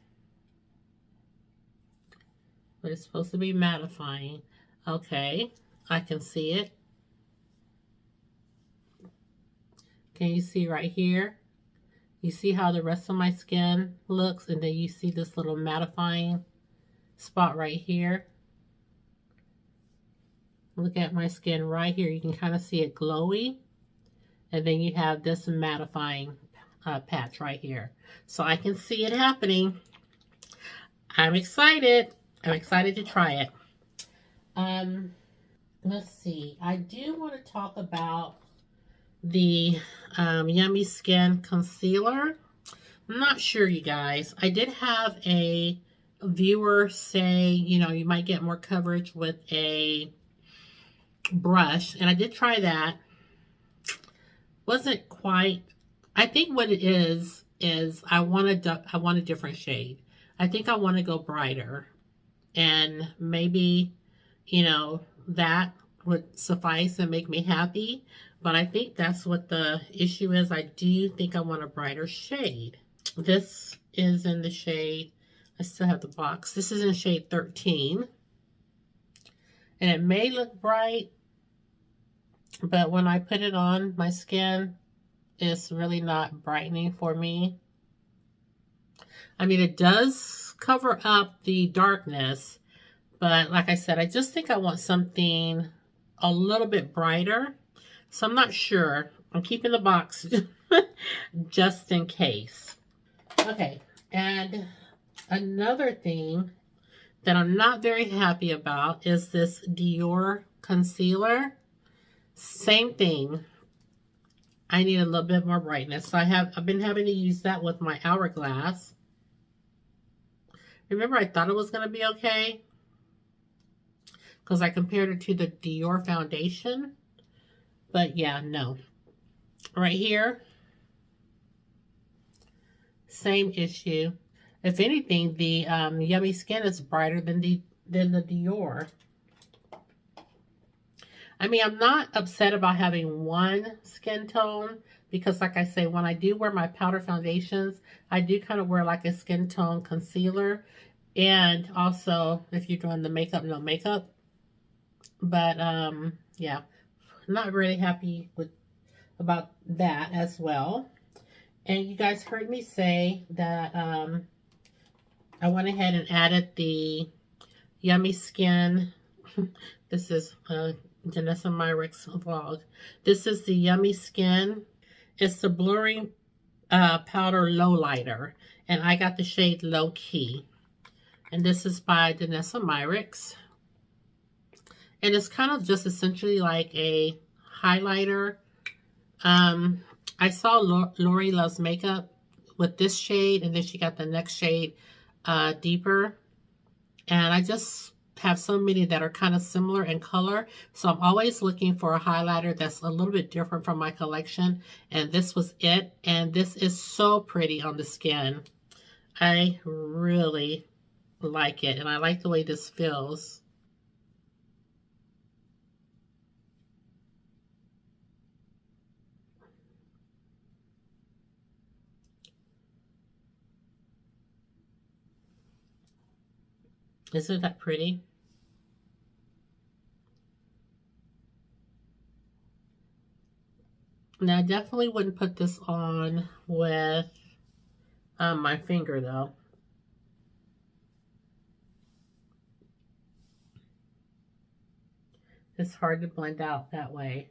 [SPEAKER 1] But it's supposed to be mattifying. Okay, I can see it. Can you see right here? You see how the rest of my skin looks, and then you see this little mattifying spot right here. Look at my skin right here. You can kind of see it glowy. And then you have this mattifying patch right here. So I can see it happening. I'm excited. I'm excited to try it. Let's see. I do want to talk about the Yummy Skin Concealer. I'm not sure, you guys. I did have a viewer say, you know, you might get more coverage with a brush. And I did try that. Wasn't quite. I think what it is I want a different shade. I think I want to go brighter. and maybe, you know, that would suffice and make me happy. But I think that's what the issue is. I do think I want a brighter shade. This is in the shade, I still have the box. This is in shade 13. And it may look bright, but when I put it on my skin, it's really not brightening for me. I mean, it does cover up the darkness, but like I said, I just think I want something a little bit brighter. So I'm not sure. I'm keeping the box just in case. Okay, and another thing that I'm not very happy about is this Dior concealer. Same thing. I need a little bit more brightness. So I've been having to use that with my Hourglass. Remember, I thought it was going to be okay because I compared it to the Dior foundation. But yeah, no. Right here, same issue. If anything, the Yummy Skin is brighter than the Dior. I mean, I'm not upset about having one skin tone because, like I say, when I do wear my powder foundations, I do kind of wear like a skin tone concealer. And also, if you're doing the makeup, no makeup. But, yeah, not really happy about that as well. And you guys heard me say that I went ahead and added the Yummy Skin. This is Janessa Myrick's vlog. This is the Yummy Skin. It's the blurring powder lowlighter, and I got the shade Low Key. And this is by Janessa Myrick's. And it's kind of just essentially like a highlighter. I saw Lori Loves Makeup with this shade, and then she got the next shade deeper. And I just have so many that are kind of similar in color. So I'm always looking for a highlighter that's a little bit different from my collection. And this was it. And this is so pretty on the skin. I really like it. And I like the way this feels. Isn't that pretty? Now, I definitely wouldn't put this on with my finger, though. It's hard to blend out that way.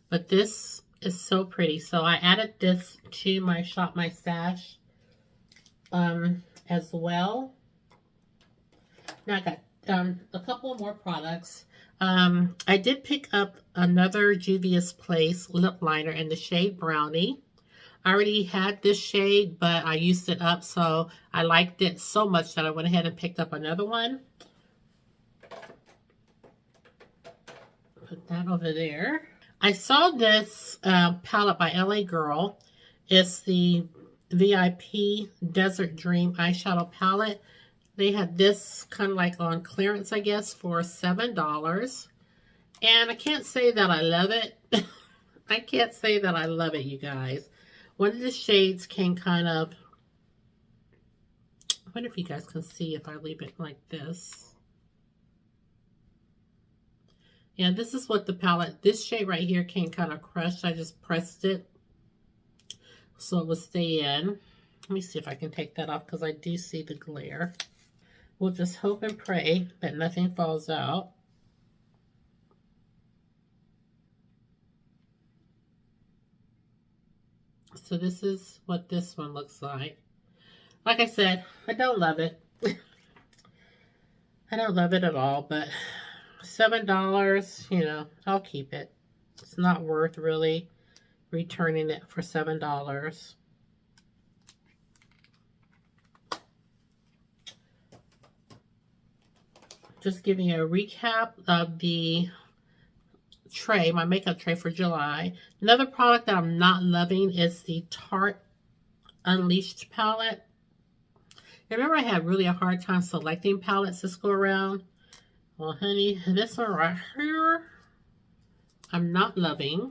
[SPEAKER 1] But this is so pretty. So I added this to my Shop My Stash as well. Now I got a couple more products. I did pick up another Juvia's Place lip liner in the shade Brownie. I already had this shade, but I used it up, so I liked it so much that I went ahead and picked up another one. Put that over there. I saw this palette by LA Girl. It's the VIP Desert Dream eyeshadow palette. They had this kind of like on clearance, I guess, for $7. And I can't say that I love it. I can't say that I love it, you guys. One of the shades came kind of... I wonder if you guys can see if I leave it like this. Yeah, this is what the palette... This shade right here came kind of crushed. I just pressed it so it would stay in. Let me see if I can take that off because I do see the glare. We'll just hope and pray that nothing falls out. So this is what this one looks like. Like I said, I don't love it. I don't love it at all, but $7, you know, I'll keep it. It's not worth really returning it for $7. Just giving you a recap of the tray, my makeup tray for July. Another product that I'm not loving is the Tarte Unleashed palette. Remember, I had really a hard time selecting palettes this go around. Well, honey, this one right here, I'm not loving.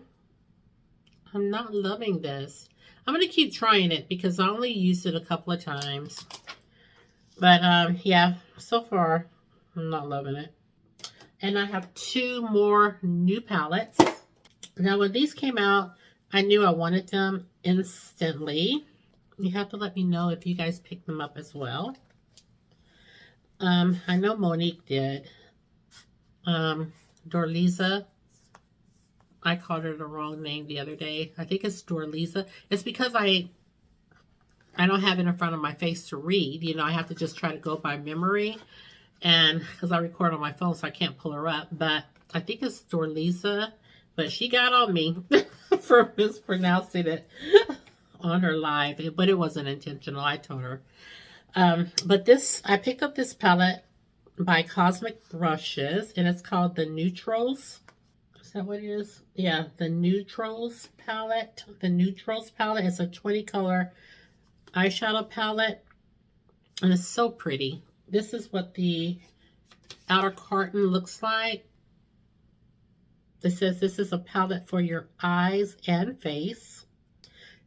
[SPEAKER 1] I'm not loving this. I'm going to keep trying it because I only used it a couple of times. But, yeah, so far, I'm not loving it. And I have 2 more new palettes. Now, when these came out, I knew I wanted them instantly. You have to let me know if you guys picked them up as well. I know Monique did. Dorliza. I called her the wrong name the other day. I think it's Dorliza. It's because I don't have it in front of my face to read. You know, I have to just try to go by memory. And because I record on my phone, so I can't pull her up. But I think it's Dorliza. But she got on me for mispronouncing it on her live. But it wasn't intentional. I told her. But this, I picked up this palette by Cosmic Brushes. And it's called the Neutrals. Is that what it is? Yeah, the Neutrals palette. The Neutrals palette is a 20 color eyeshadow palette. And it's so pretty. This is what the outer carton looks like. It says this is a palette for your eyes and face.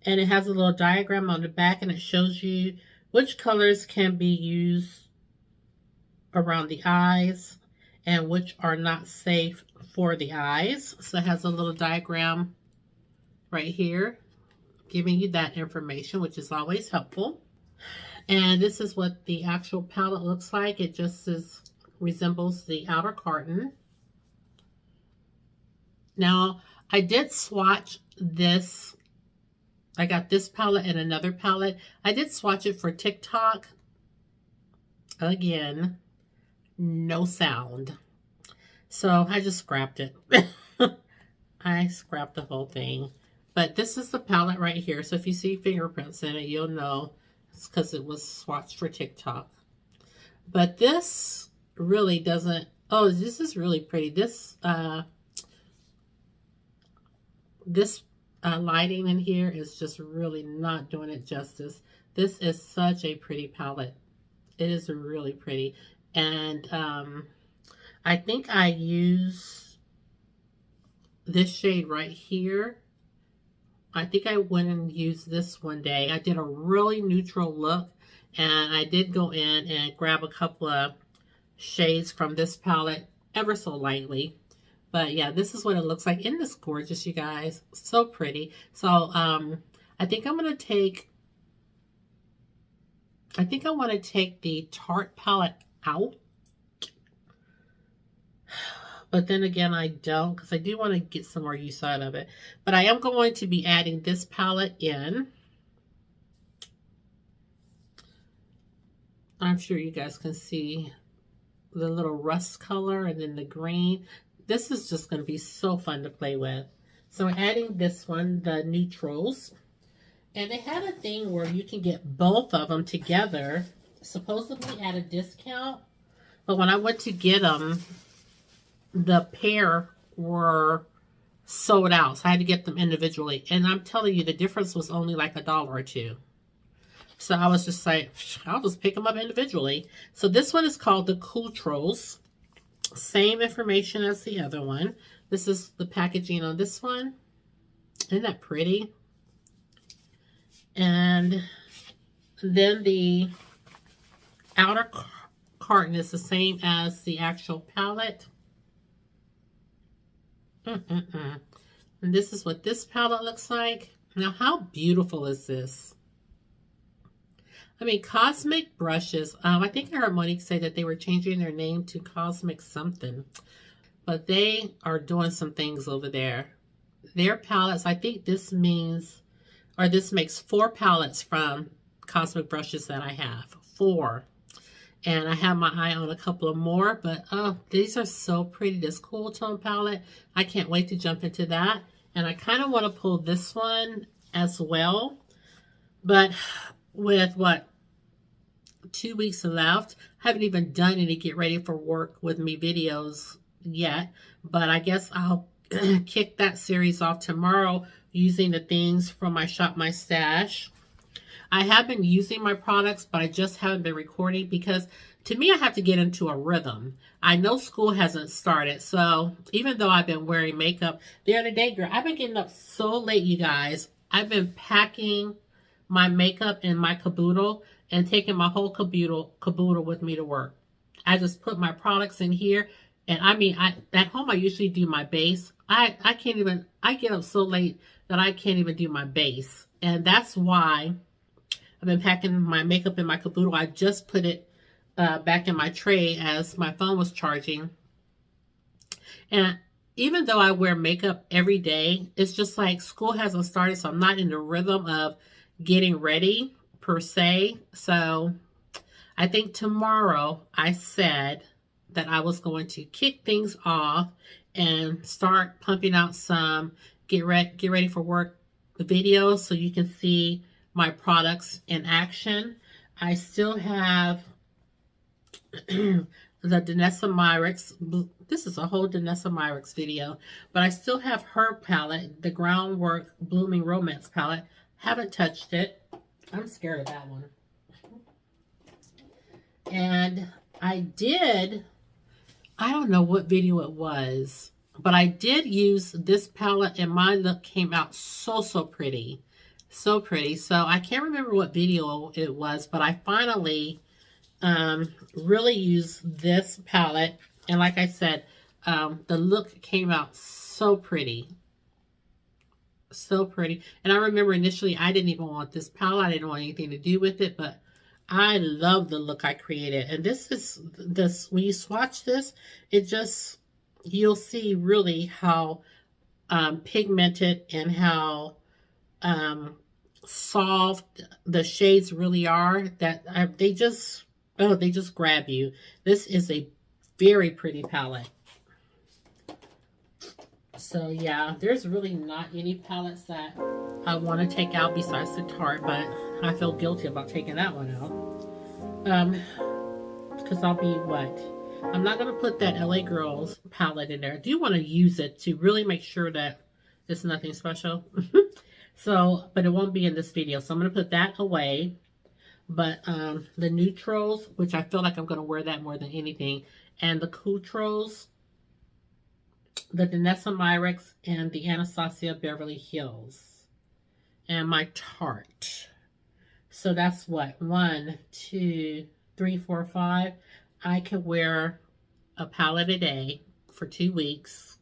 [SPEAKER 1] And it has a little diagram on the back and it shows you which colors can be used around the eyes and which are not safe for the eyes. So it has a little diagram right here giving you that information, which is always helpful. And this is what the actual palette looks like. It just resembles the outer carton. Now, I did swatch this. I got this palette and another palette. I did swatch it for TikTok. Again, no sound. So I just scrapped it. I scrapped the whole thing. But this is the palette right here. So if you see fingerprints in it, you'll know it's because it was swatched for TikTok. But this really doesn't... Oh, this is really pretty. This lighting in here is just really not doing it justice. This is such a pretty palette. It is really pretty. And I think I use this shade right here. I think I went and used this one day. I did a really neutral look. And I did go in and grab a couple of shades from this palette ever so lightly. But yeah, this is what it looks like. Isn't this gorgeous, you guys? So pretty. So I think I'm going to take... I think I want to take the Tarte palette out. But then again, I don't, because I do want to get some more use out of it. But I am going to be adding this palette in. I'm sure you guys can see the little rust color and then the green. This is just going to be so fun to play with. So I'm adding this one, the Neutrals. And they had a thing where you can get both of them together, supposedly at a discount. But when I went to get them, the pair were sold out. So I had to get them individually. And I'm telling you, the difference was only like $1 or $2. So I was just like, I'll just pick them up individually. So this one is called the Neutrals. Same information as the other one. This is the packaging on this one. Isn't that pretty? And then the outer carton is the same as the actual palette. And this is what this palette looks like. Now, how beautiful is this? I mean, Cosmic Brushes. I think I heard Monique say that they were changing their name to Cosmic something. But they are doing some things over there. Their palettes, I think this means, or this makes 4 palettes from Cosmic Brushes that I have. 4. And I have my eye on a couple of more. But, oh, these are so pretty. This Cool Tone palette. I can't wait to jump into that. And I kind of want to pull this one as well. But with, what, 2 weeks left, I haven't even done any get ready for work with me videos yet. But I guess I'll kick that series off tomorrow using the things from my Shop My Stash. I have been using my products, but I just haven't been recording because to me, I have to get into a rhythm. I know school hasn't started, so even though I've been wearing makeup, the other day, girl, I've been getting up so late, you guys. I've been packing my makeup in my caboodle and taking my whole caboodle with me to work. I just put my products in here, and I mean, at home I usually do my base. I can't even, I get up so late that I can't even do my base, and that's why I've been packing my makeup in my caboodle. I just put it back in my tray as my phone was charging. And even though I wear makeup every day, it's just like school hasn't started, so I'm not in the rhythm of getting ready per se. So I think tomorrow I said that I was going to kick things off and start pumping out some get ready for work videos so you can see my products in action. I still have the Danessa Myricks. This is a whole Danessa Myricks video, but I still have her palette, the Groundwork Blooming Romance palette. Haven't touched it. I'm scared of that one. And I don't know what video it was, but I did use this palette and my look came out so pretty. So pretty. So I can't remember what video it was, but I finally really used this palette. And like I said, the look came out so pretty. So pretty. And I remember initially I didn't even want this palette. I didn't want anything to do with it, but I love the look I created. And this when you swatch this, it just, you'll see really how pigmented and how soft the shades really are, that they just grab you. This is a very pretty palette. So yeah, there's really not any palettes that I want to take out besides the Tarte, but I feel guilty about taking that one out. Because I'll be what? I'm not going to put that LA Girls palette in there. I do want to use it to really make sure that it's nothing special. So, but it won't be in this video. So I'm going to put that away. But the Neutrals, which I feel like I'm going to wear that more than anything, and the Coutros, the Danessa Myricks, and the Anastasia Beverly Hills, and my Tarte. So that's what? 1, 2, 3, 4, 5. I could wear a palette a day for 2 weeks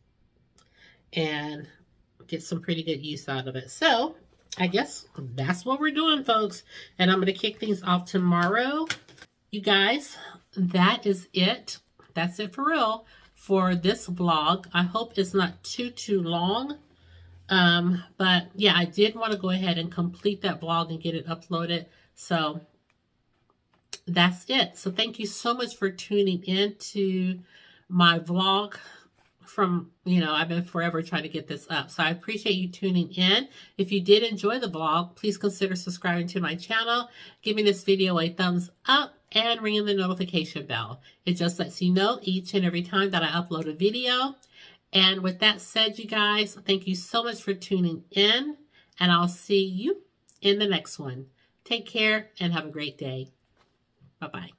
[SPEAKER 1] and get some pretty good use out of it. So I guess that's what we're doing, folks. And I'm going to kick things off tomorrow. You guys, that is it. That's it for real for this vlog. I hope it's not too long. But yeah, I did want to go ahead and complete that vlog and get it uploaded. So that's it. So thank you so much for tuning in to my vlog. From, I've been forever trying to get this up. So I appreciate you tuning in. If you did enjoy the vlog, please consider subscribing to my channel, giving this video a thumbs up, and ringing the notification bell. It just lets you know each and every time that I upload a video. And with that said, you guys, thank you so much for tuning in, and I'll see you in the next one. Take care and have a great day. Bye-bye.